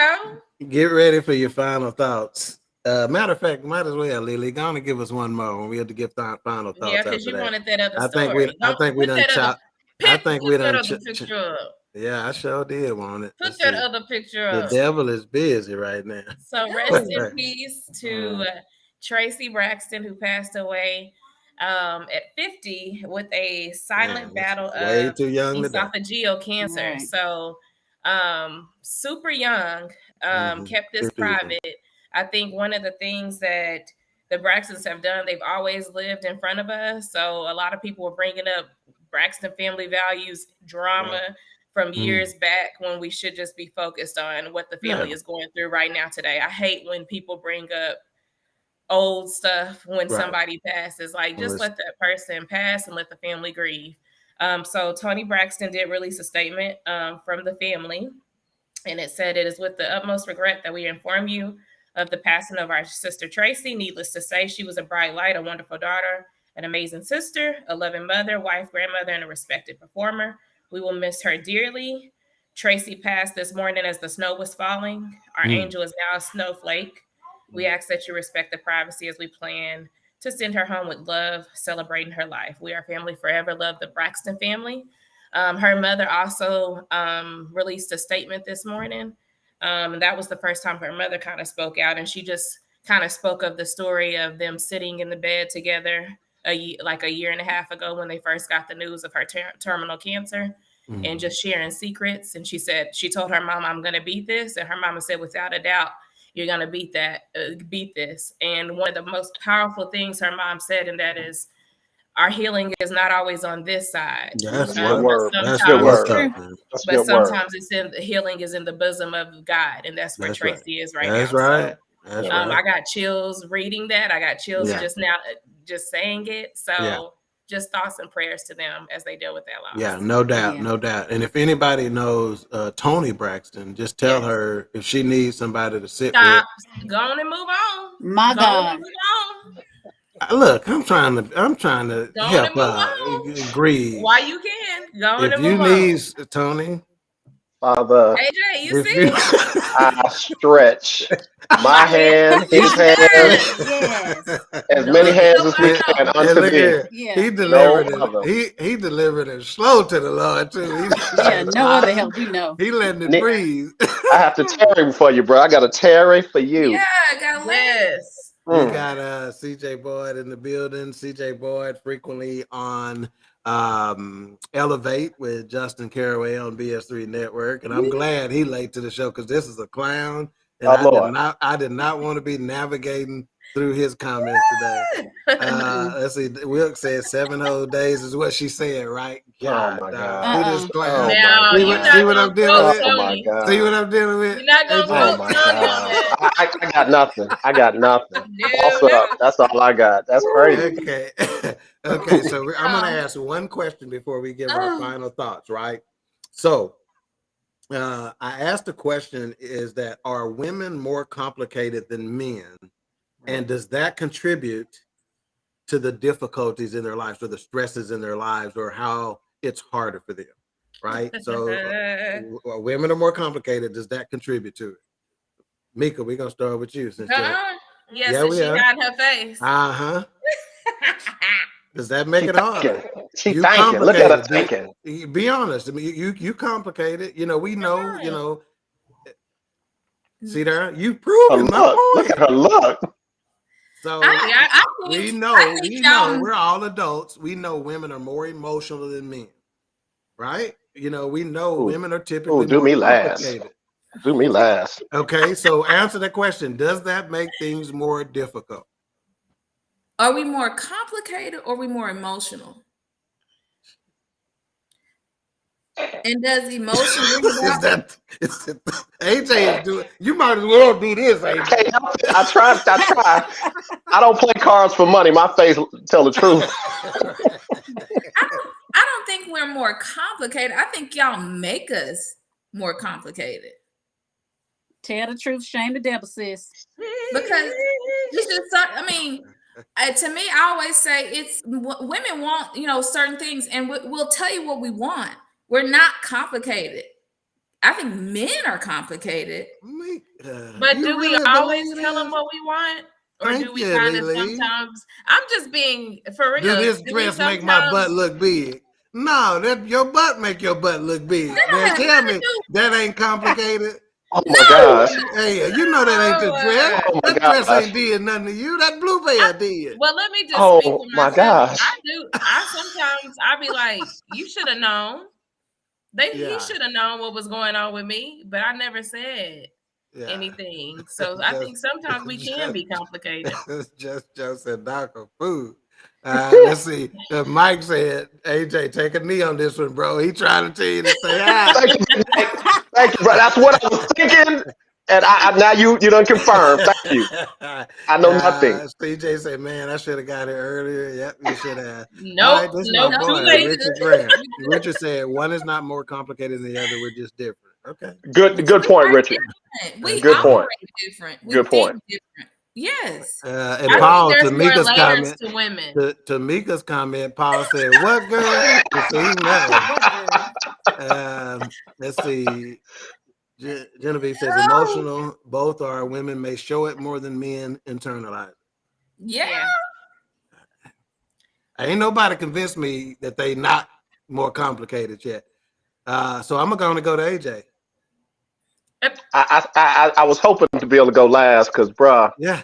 know. Get ready for your final thoughts. Matter of fact, might as well, Lily. Go on and give us one more when we have to give final thoughts. Yeah, because you wanted that other I story. think we done chopped. I think we done. Put that other picture up. Yeah, I sure did want it. Put that other picture The up. devil is busy right now. So rest in peace to Tracy Braxton, who passed away at 50 with a silent battle way of too young to die. esophageal cancer. Right. So super young, kept this 50 years old. private. I think one of the things that the Braxtons have done, they've always lived in front of us. So a lot of people were bringing up Braxton family values drama from years back when we should just be focused on what the family is going through right now today. I hate when people bring up old stuff when somebody passes. Like, just let that person pass and let the family grieve. So Toni Braxton did release a statement from the family, and it said, "It is with the utmost regret that we inform you of the passing of our sister Tracy. Needless to say, she was a bright light, a wonderful daughter, an amazing sister, a loving mother, wife, grandmother, and a respected performer. We will miss her dearly. Tracy passed this morning as the snow was falling. Our angel is now a snowflake. We ask that you respect the privacy as we plan to send her home with love, celebrating her life. We are family forever. Love, the Braxton family." Her mother also released a statement this morning. That was the first time her mother kind of spoke out, and she just kind of spoke of the story of them sitting in the bed together like a year and a half ago when they first got the news of her terminal cancer, and just sharing secrets. And she said, she told her mom, I'm going to beat this. And her mama said, without a doubt, you're going to beat this. And one of the most powerful things her mom said, and that is, our healing is not always on this side. That's Good what. word. That's Good what's word. up, man. That's a But good word. sometimes it's in the healing is in the bosom of God, and that's where That's Tracy is right That's now. right. So, That's I right. got chills reading that. I got chills Yeah. just now, just saying it. So Yeah. just thoughts and prayers to them as they deal with that loss. Yeah, no doubt, Yeah. no doubt. And if anybody knows Tony Braxton, just tell Yes. her if she needs somebody to sit Stop. Go on and move on. My Go God. on and move on. with. Look, I'm trying to Go on help and move on. grieve. Why you can. Go on If and you move on. need Tony, Father, AJ, you if see? you I stretch my hand, his hand, Yes. as No many other hands help as I we know. can and unto look thee. here, Yeah. he No delivered it. other. He delivered it slow to the Lord too. Yeah. No other help we know. He letting it Ne- breathe. I have to tarry for you, bro. I got to tarry for you. Yeah, got leg. Yes. We Mm. got CJ Boyd in the building. CJ Boyd frequently on Elevate with Justin Caraway on BS3 Network, and I'm glad he late to the show because this is a clown, and Oh, Lord. I did not want to be navigating through his comments today. Let's see. Wilk said 7 whole days is what she said, right? Oh, my God. See this clown. Oh, Now, my you're God. not See what going I'm to dealing quote with? Oh, my Tony. God. See what I'm dealing with? You're not going to AJ? Oh, quote my Tony on God. that. I got nothing. I got nothing. Boss No, up. That's all I got. That's crazy. Okay. Okay. So I'm going to Oh. ask one question before we give our Oh. final thoughts, right? So I asked the question is that are women more complicated than men? And does that contribute to the difficulties in their lives or the stresses in their lives or how it's harder for them? Right. So women are more complicated. Does that contribute to it? Mika, we're going to start with you since Yes, Yeah, we she are. got her face. Uh-huh. Does that make She it harder? thinking. She You thinking. Look at her complicated. thinking. Be honest. I mean, you complicated. You know, we know. You know. See there, you Her proving my look. Look at point. her look. So I think y'all. we're all adults. We know women are more emotional than men, right? You know, we know Ooh, women are typically do more me last. complicated. Do me last. Okay, so answer the question: does that make things more difficult? Are we more complicated or are we more emotional? And does emotion bring about? AJ is doing? You might as well do this, I AJ. can't help it. I try. I don't play cards for money. My face tell the truth. I don't think we're more complicated. I think y'all make us more complicated. Tell the truth, shame the devil, sis. Because it's just, I mean, to me, I always say it's women want, certain things, and we'll tell you what we want. We're not complicated. I think men are complicated. But You do we really always believe tell them this? what we want? Or Thank do we you, kind of Lily. sometimes? I'm just being for real. Do this we dress make my butt look big? No, that your butt make your butt look big. That don't Man, have tell nothing me to do. that ain't complicated. Oh my gosh. Hey, you know that ain't the dress. Oh my That dress gosh. ain't did nothing to you. That blueberry did. Well, let me just speak Oh for my myself. gosh. I sometimes I be like, you should have known. He Yeah. should have known what was going on with me, but I never said Yeah. anything. So I think sometimes we can be complicated. Just Joe said Dr. Food. Let's see. Mike said, AJ, take a knee on this one, bro. He trying to tell you to stay out. Thank you, Mike. Thank you, bro. That's what I was thinking. And I now you done confirmed. Thank you. I know nothing. CJ said, man, I should have got it earlier. Yep, you should have. Nope, All right, this is my nope, too boy, late. Richard Grant. Richard said, one is not more complicated than the other. We're just different. Okay. Good point, Richard. We Good point. operate different. We Good think point. different. Yes. And I Paul, think to there's more Mika's layers comment, to women. to Mika's comment, Paul said, what girl? See, no. Let's see. Genevieve says, emotional. Both are. Women may show it more than men internalize it. Yeah. Ain't nobody convinced me that they not more complicated yet. So I'm going to go to AJ. I was hoping to be able to go last because, bruh, Yeah.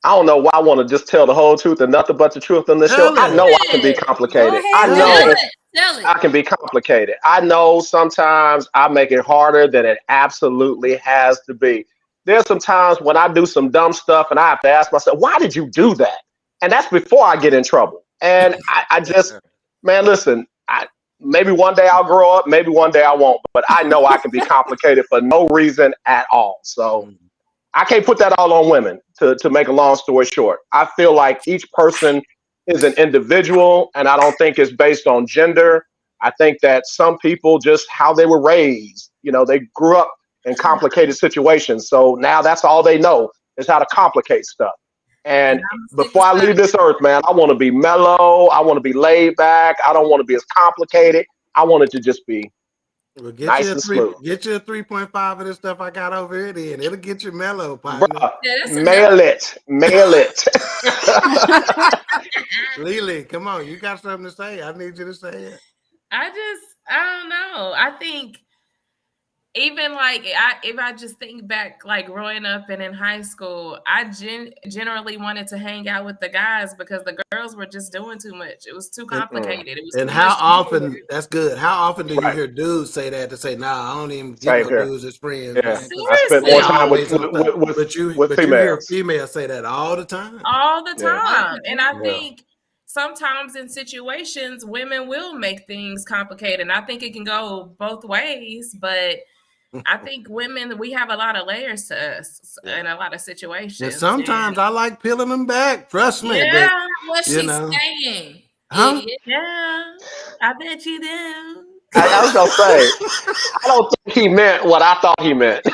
I don't know why I want to just tell the whole truth and nothing but the truth on this show. Tell I it. know I can be Go complicated. ahead. I Tell know it. Tell it. I can be complicated. I know sometimes I make it harder than it absolutely has to be. There's some times when I do some dumb stuff and I have to ask myself, why did you do that? And that's before I get in trouble. And I just, man, listen, maybe one day I'll grow up, maybe one day I won't, but I know I can be complicated for no reason at all. So I can't put that all on women to make a long story short. I feel like each person is an individual, and I don't think it's based on gender. I think that some people just how they were raised, they grew up in complicated situations. So now that's all they know is how to complicate stuff. And And I'm sick before I aside. leave this earth, man, I want to be mellow. I want to be laid back. I don't want to be as complicated. I want it to just be Well, nice and smooth. get you a 3.5 of this stuff I got over here. Then it'll get you mellow, partner. Bruh, Yeah, that's mail it. Mail it. Lily, come on, you got something to say? I need you to say it. I don't know. I think even like if I just think back, like growing up and in high school, I generally wanted to hang out with the guys because the girls were just doing too much. It was too complicated. It was And too how much to often? do. That's good. How often do you Right. hear dudes say that to say, "Nah, I don't even get Same no here. dudes as friends, Yeah. man." 'Cause I spent more they Seriously. time always on top. with But you hear females. females say that all the time. All the Yeah. time. And I Yeah. think sometimes in situations, women will make things complicated. And I think it can go both ways, but I think women, we have a lot of layers to us in a lot of situations. And sometimes I like peeling them back. Trust me. Yeah. what You she's know. saying. Huh? Idiot. Yeah, I bet you do. I was gonna say, I don't think he meant what I thought he meant.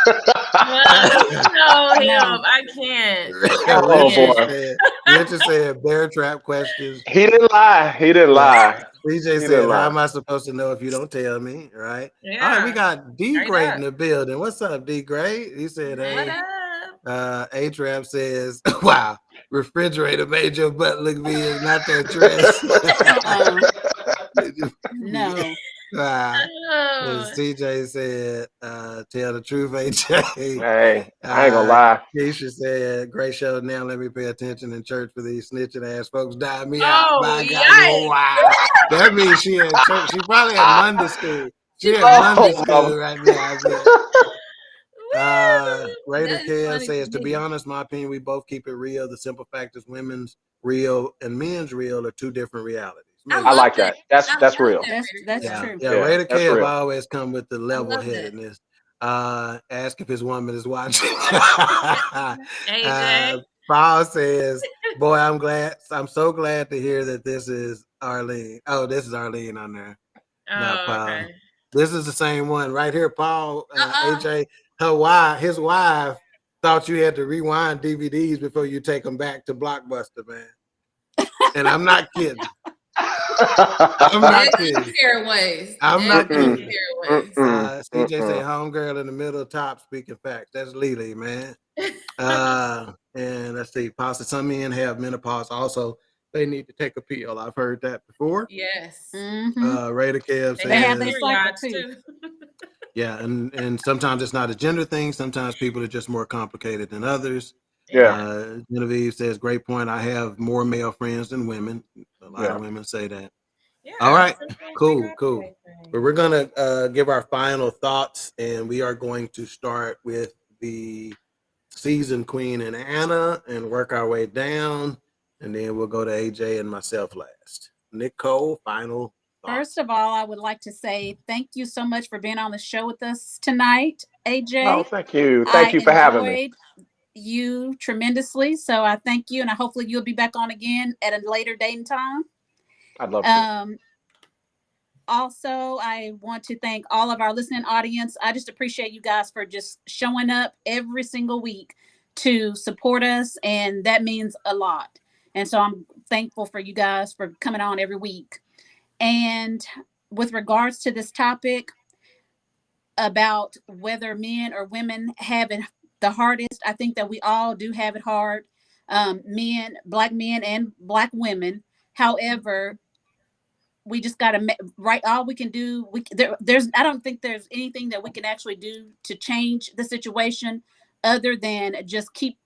Well, you know him. No. I can't. Oh boy, Richard said bear trap questions. he didn't lie. He didn't lie. CJ He said, didn't how lie. am I supposed to know if you don't tell me? Right? Yeah. All right, we got D Straight Great up. in the building. What's up, D Great? He said, What hey. up? A Trap says, wow, refrigerator made your butt look big, not that dress. No. Wow. Oh. CJ said, tell the truth, AJ. Hey, I ain't gonna lie. Keisha said, great show. Now let me pay attention in church for these snitching ass folks. Die me out. Oh, My God. yikes. Wow. That means she had church. She probably had Monday school. She had Monday school right now. Raider That is Kev funny says, to to be me. honest, my opinion, we both keep it real. The simple fact is women's real and men's real are two different realities. I love like that. That's real. That's Yeah, true. yeah. Yeah, Raider that's Kev real. always come with the love level that. headedness. Ask if his woman is watching. AJ. Paul says, boy, I'm so glad to hear that this is Arlene. Oh, this is Arlene on there. Not Paul. Okay. This is the same one right here, Paul. Uh-uh. AJ, his wife thought you had to rewind DVDs before you take them back to Blockbuster, man. And I'm not kidding. I'm not kidding. Fairways. I'm not kidding. Fairways. CJ say homegirl in the middle top speaking facts. That's Lily, man. And let's see, possibly some men have menopause also. They need to take a pill. I've heard that before. Yes. Mm-hmm. Raider Kev They have says, their cycle too. yeah, and sometimes it's not a gender thing. Sometimes people are just more complicated than others. Yeah. Genevieve says, great point. I have more male friends than women. A lot of women say that. Yeah, all right, cool. But we're gonna give our final thoughts, and we are going to start with the season Queen and Anna and work our way down, and then we'll go to AJ and myself last. Nicole, final thoughts. First of all, I would like to say thank you so much for being on the show with us tonight, AJ. Oh, thank you. Thank you for having me. enjoyed you tremendously, so I thank you, and I hopefully you'll be back on again at a later date and time. I'd love to. Also, I want to thank all of our listening audience. I just appreciate you guys for just showing up every single week to support us, and that means a lot. And so I'm thankful for you guys for coming on every week. And with regards to this topic about whether men or women have it the hardest, I think that we all do have it hard. Black men and Black women. However, we just got to right. All we can do, I don't think there's anything that we can actually do to change the situation other than just keep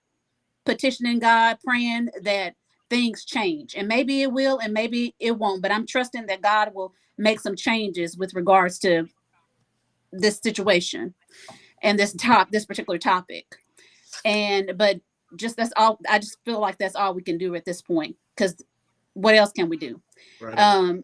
petitioning God, praying that things change. And maybe it will, and maybe it won't. But I'm trusting that God will make some changes with regards to this situation and this particular topic. But just that's all. I just feel like that's all we can do at this point, because what else can we do? Right.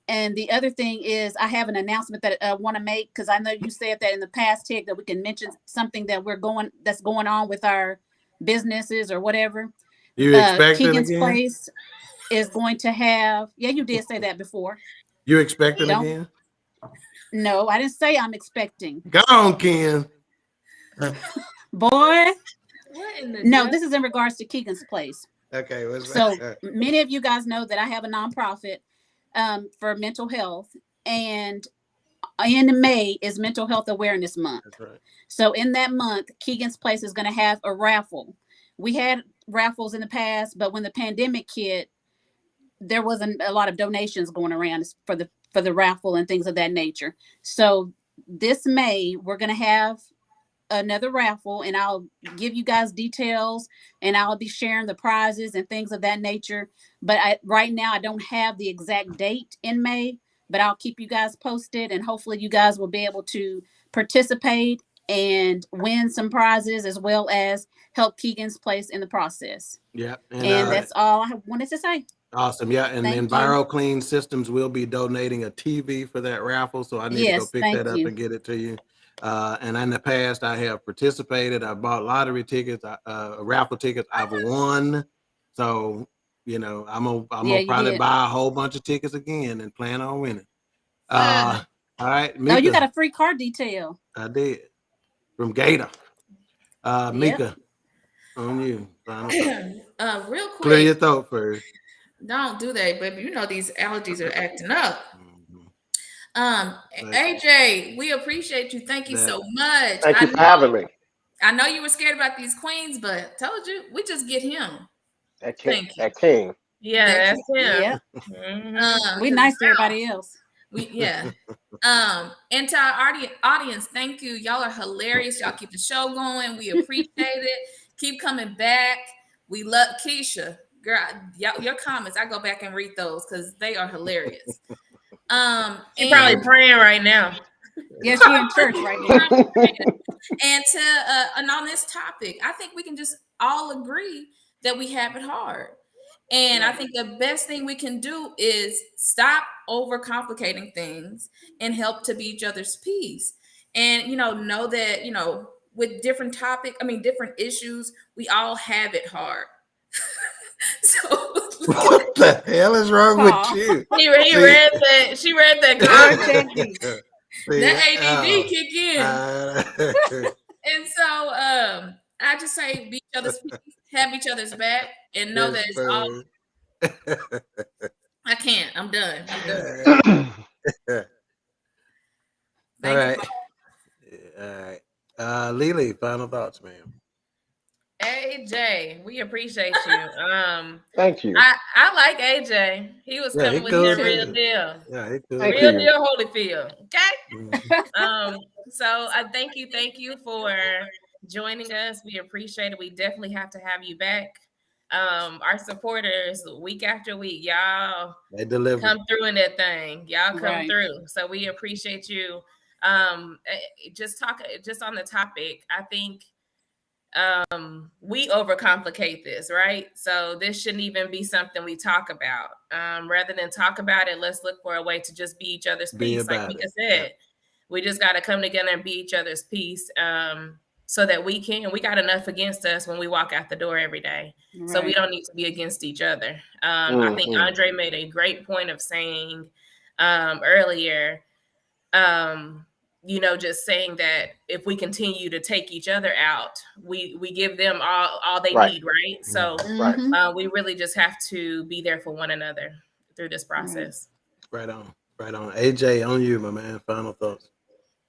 And the other thing is, I have an announcement that I want to make, because I know you said that in the past, Tig, that we can mention something that's going on with our businesses or whatever. You expecting Keegan's again? Place is going to have. Yeah, you did say that before. You expecting Don't. again? No, I didn't say I'm expecting. Go on, Ken. Boy. No, devil? this is in regards to Keegan's Place. Okay. So many of you guys know that I have a nonprofit for mental health, and in May is Mental Health Awareness Month. That's right. So in that month, Keegan's Place is going to have a raffle. We had raffles in the past, but when the pandemic hit, there wasn't a lot of donations going around for the raffle and things of that nature. So this May, we're going to have another raffle, and I'll give you guys details, and I'll be sharing the prizes and things of that nature. But right now I don't have the exact date in May, but I'll keep you guys posted, and hopefully you guys will be able to participate and win some prizes, as well as help Keegan's Place in the process. Yeah. And that's all I wanted to say. Awesome. Yeah. And EnviroClean Systems will be donating a TV for that raffle. So I need to go pick that up and get it to you. And in the past, I have participated. I bought lottery tickets, raffle tickets. I've won. So, you know, I'm gonna probably buy a whole bunch of tickets again and plan on winning. All right. Mika, you got a free car detail. I did. From Gator. Mika, on you. Real quick. Clear your throat first. Don't do that, baby. You know these allergies are acting up. AJ, we appreciate you. Thank you so much. Thank you for having me. I know you were scared about these queens, but told you we just get him. That King. Yeah, that's him. Yeah. We nice to everybody else. And to our audience, thank you. Y'all are hilarious. Y'all keep the show going. We appreciate it. Keep coming back. We love Keisha. Girl, your comments, I go back and read those because they are hilarious. She's probably praying right now. Yes, she's in church right now. And on this topic, I think we can just all agree that we have it hard. And I think the best thing we can do is stop overcomplicating things and help to be each other's peace. And, know that, with different different issues, we all have it hard. So what the hell is wrong with you? She read that. She read that. That ADD kick in. And so I just say be each other's peace, have each other's back, and know that it's all. I can't. I'm done. All right. All right. Lily, final thoughts, ma'am. AJ, we appreciate you. Thank you. I like AJ. He was coming with his real deal. Yeah, he cool. Real deal, Holyfield. Okay. So I thank you for joining us. We appreciate it. We definitely have to have you back. Our supporters, week after week, y'all they deliver. Come through in that thing. Y'all come through. So we appreciate you. Just on the topic, I think we overcomplicate this, right? So this shouldn't even be something we talk about. Rather than talk about it, let's look for a way to just be each other's peace. Like Mika said, we just got to come together and be each other's peace, so that we got enough against us when we walk out the door every day. Right. So we don't need to be against each other. I think Andre made a great point of saying earlier, just saying that if we continue to take each other out, we give them all they need, right? So we really just have to be there for one another through this process. Right on. AJ, on you, my man. Final thoughts.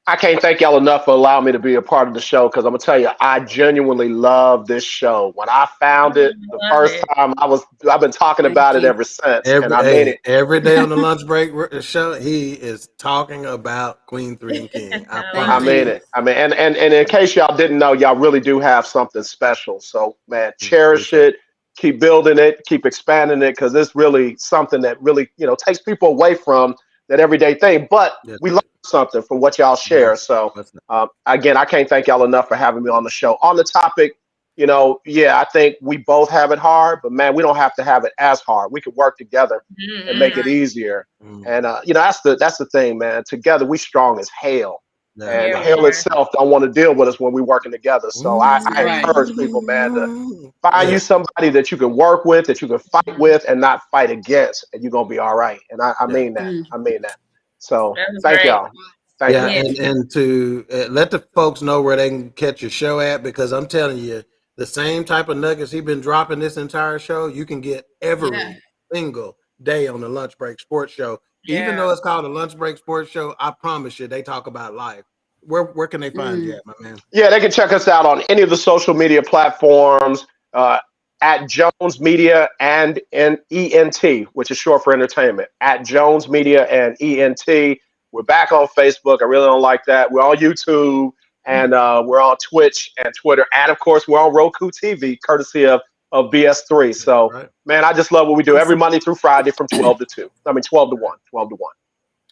I can't thank y'all enough for allowing me to be a part of the show because I'm gonna tell you, I genuinely love this show. When I found it the Love first it. time, I've been talking Thank about it you. ever since, and I mean it. Every day on the lunch break show, he is talking about Queen 3 and King. I I Thank I love promise it. mean you. it. I mean, and in case y'all didn't know, y'all really do have something special. So man, you. cherish Appreciate it. it, keep building it, keep expanding it, because it's really something that really takes people away from that everyday thing. But Yes, we sir. learn something from what y'all No, share. So that's not. again, I can't thank y'all enough for having me on the show. On the topic, yeah, I think we both have it hard, but man, we don't have to have it as hard. We could work together and make Mm-mm. it easier. Mm, And that's the thing, man. Together we strong as hell. that's And Yeah, right. we hell are. itself don't want to deal with us when we're working together. So I Right. encourage people, man, to find Yeah, you somebody that you can work with, that you can fight Mhm. with, and not fight against, and you're gonna be all right. And I yeah, mean that. Mm. I mean that. So That was thank great. y'all. Thank yeah. y'all. Yeah. And to let the folks know where they can catch your show at, because I'm telling you, the same type of nuggets he been dropping this entire show, you can get Yeah. every single day on the Lunch Break Sports Show. Even Yeah. though it's called a Lunch Break Sports Show, I promise you, they talk about life. Where can they find you Mm. at, my man? Yeah, they can check us out on any of the social media platforms uh, at Jones Media and ENT, which is short for entertainment. At Jones Media and ENT. We're back on Facebook. I really don't like that. We're on YouTube and we're on Twitch and Twitter. And of course, we're on Roku TV, courtesy of BS3. That's So, right. man, I just love what we do every Awesome. Monday through Friday from 12 to 2. I mean, 12 to 1. 12 to 1.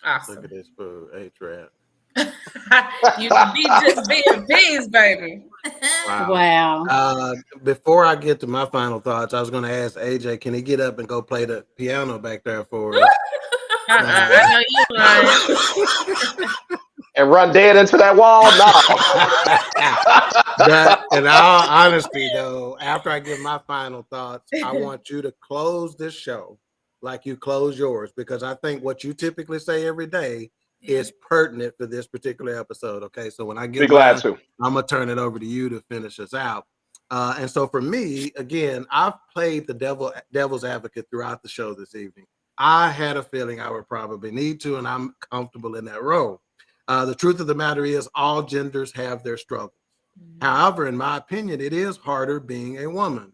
Look Awesome. at this food. Hey, Trap. You can be just being peas, baby. Wow. Wow. Before I get to my final thoughts, I was going to ask AJ, can he get up and go play the piano back there for us? I know you lying. And run dead into that wall? No. But in all honesty, though, after I give my final thoughts, I want you to close this show like you close yours, because I think what you typically say every day Yeah. is pertinent for this particular episode. Okay, so when I Be give glad mine, to. I'm gonna turn it over to you to finish us out. And so for me, again, I've played the devil's advocate throughout the show this evening. I had a feeling I would probably need to, and I'm comfortable in that role. The truth of the matter is, all genders have their struggles. However, in my opinion, it is harder being a woman.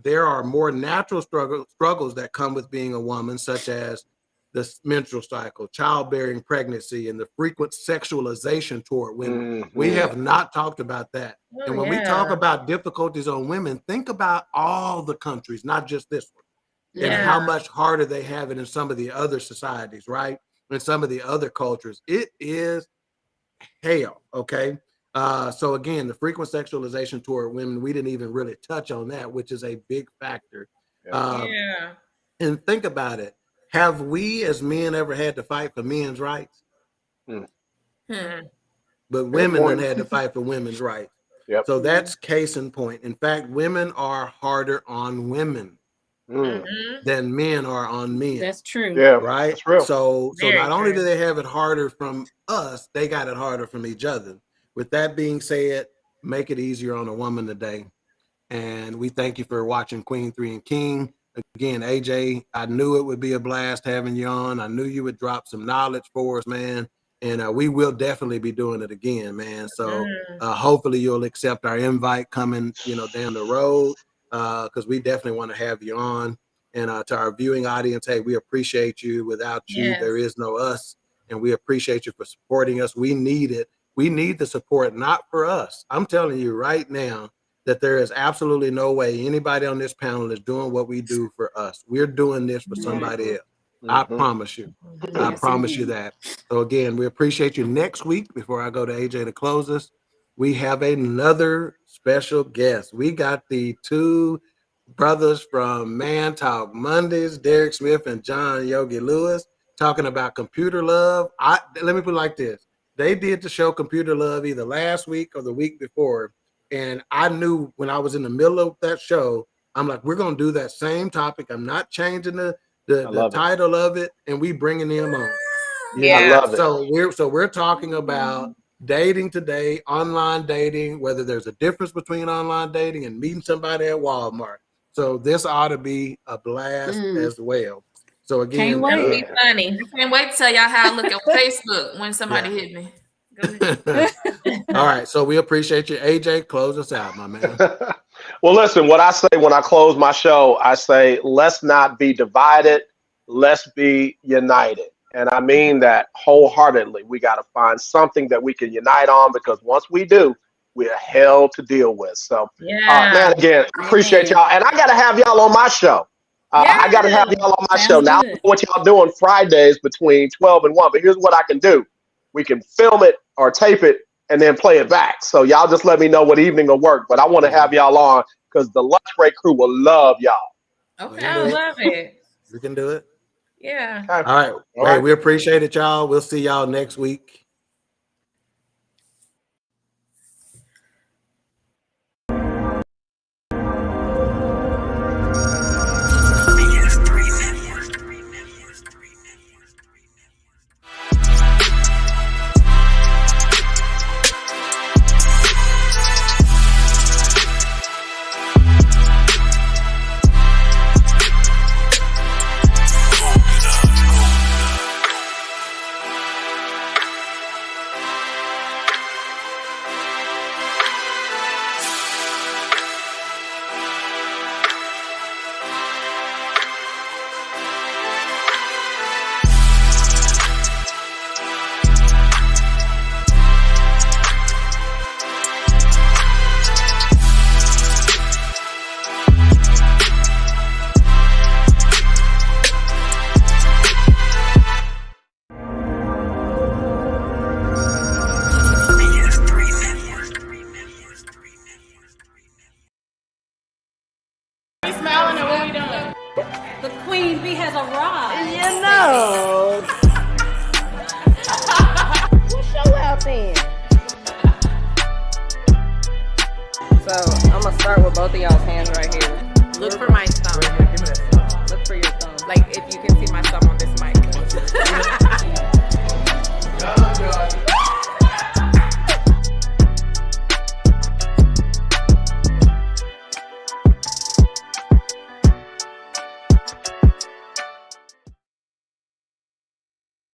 There are more natural struggles that come with being a woman, such as the menstrual cycle, childbearing pregnancy, and the frequent sexualization toward women. We Hmm. have not talked about that. Oh, And when we talk yeah. about difficulties on women, think about all the countries, not just this one, and Yeah. how much harder they have it in some of the other societies, right? In some of the other cultures. It is hell. Okay. So again, the frequent sexualization toward women, we didn't even really touch on that, which is a big factor. Yeah. Yeah. And think about it. Have we as men ever had to fight for men's rights? Mm. Mm. But Good women then point. had to fight for women's rights. Yep. So that's case in point. In fact, women are harder on women Mm. Mm-hmm. than men are on men. That's true. Yeah, Right. that's real. So Very not only do true. they have it harder from us, they got it harder from each other. With that being said, make it easier on a woman today. And we thank you for watching Queen 3 and King. Again, AJ, I knew it would be a blast having you on. I knew you would drop some knowledge for us, man. And we will definitely be doing it again, man. So Mm. hopefully you'll accept our invite coming, down the road, because we definitely want to have you on. And to our viewing audience, hey, we appreciate you. Without you, Yes. there is no us. And we appreciate you for supporting us. We need it. We need the support, not for us. I'm telling you right now that there is absolutely no way anybody on this panel is doing what we do for us. We're doing this for somebody else. I Hmm. promise you. I Yes, promise you indeed. that. So again, we appreciate you. Next week, before I go to AJ to close us, we have another special guest. We got the two brothers from Man Talk Mondays, Derek Smith and John Yogi Lewis, talking about computer love. Let me put it like this. They did the show Computer Love either last week or the week before. And I knew when I was in the middle of that show, I'm like, we're going to do that same topic. I'm not changing the I the love it. title of it, and we bringing them on. I Yeah. love it. So we're talking about dating today, online dating, whether there's a difference between online dating and meeting somebody at Walmart. So this ought to be a blast as well. So Can't again, wait. It'll be funny. I can't wait to tell y'all how I look at Facebook when somebody Yeah. hit me. All right, so we appreciate you. AJ, close us out, my man. Well, listen, what I say when I close my show, I say, let's not be divided, let's be united. And I mean that wholeheartedly. We got to find something that we can unite on, because once we do, we're hell to deal with. So, man, again, I appreciate y'all. And I got to have y'all on my show. I got to have y'all on my show. Now, I don't know what y'all doing Fridays between 12 and 1, but here's what I can do. We can film it or tape it and then play it back. So y'all just let me know what evening will work. But I want to have y'all on because the Lunchbreak crew will love y'all. Okay. I love it. We can do it. Yeah. Okay. All right. All right. We appreciate it, y'all. We'll see y'all next week. The Queen Bee has arrived. You know. What show out then? So I'm gonna start with both of y'all's hands right here. Look for my thumb. Look for your thumb. Like if you can see my thumb on this mic.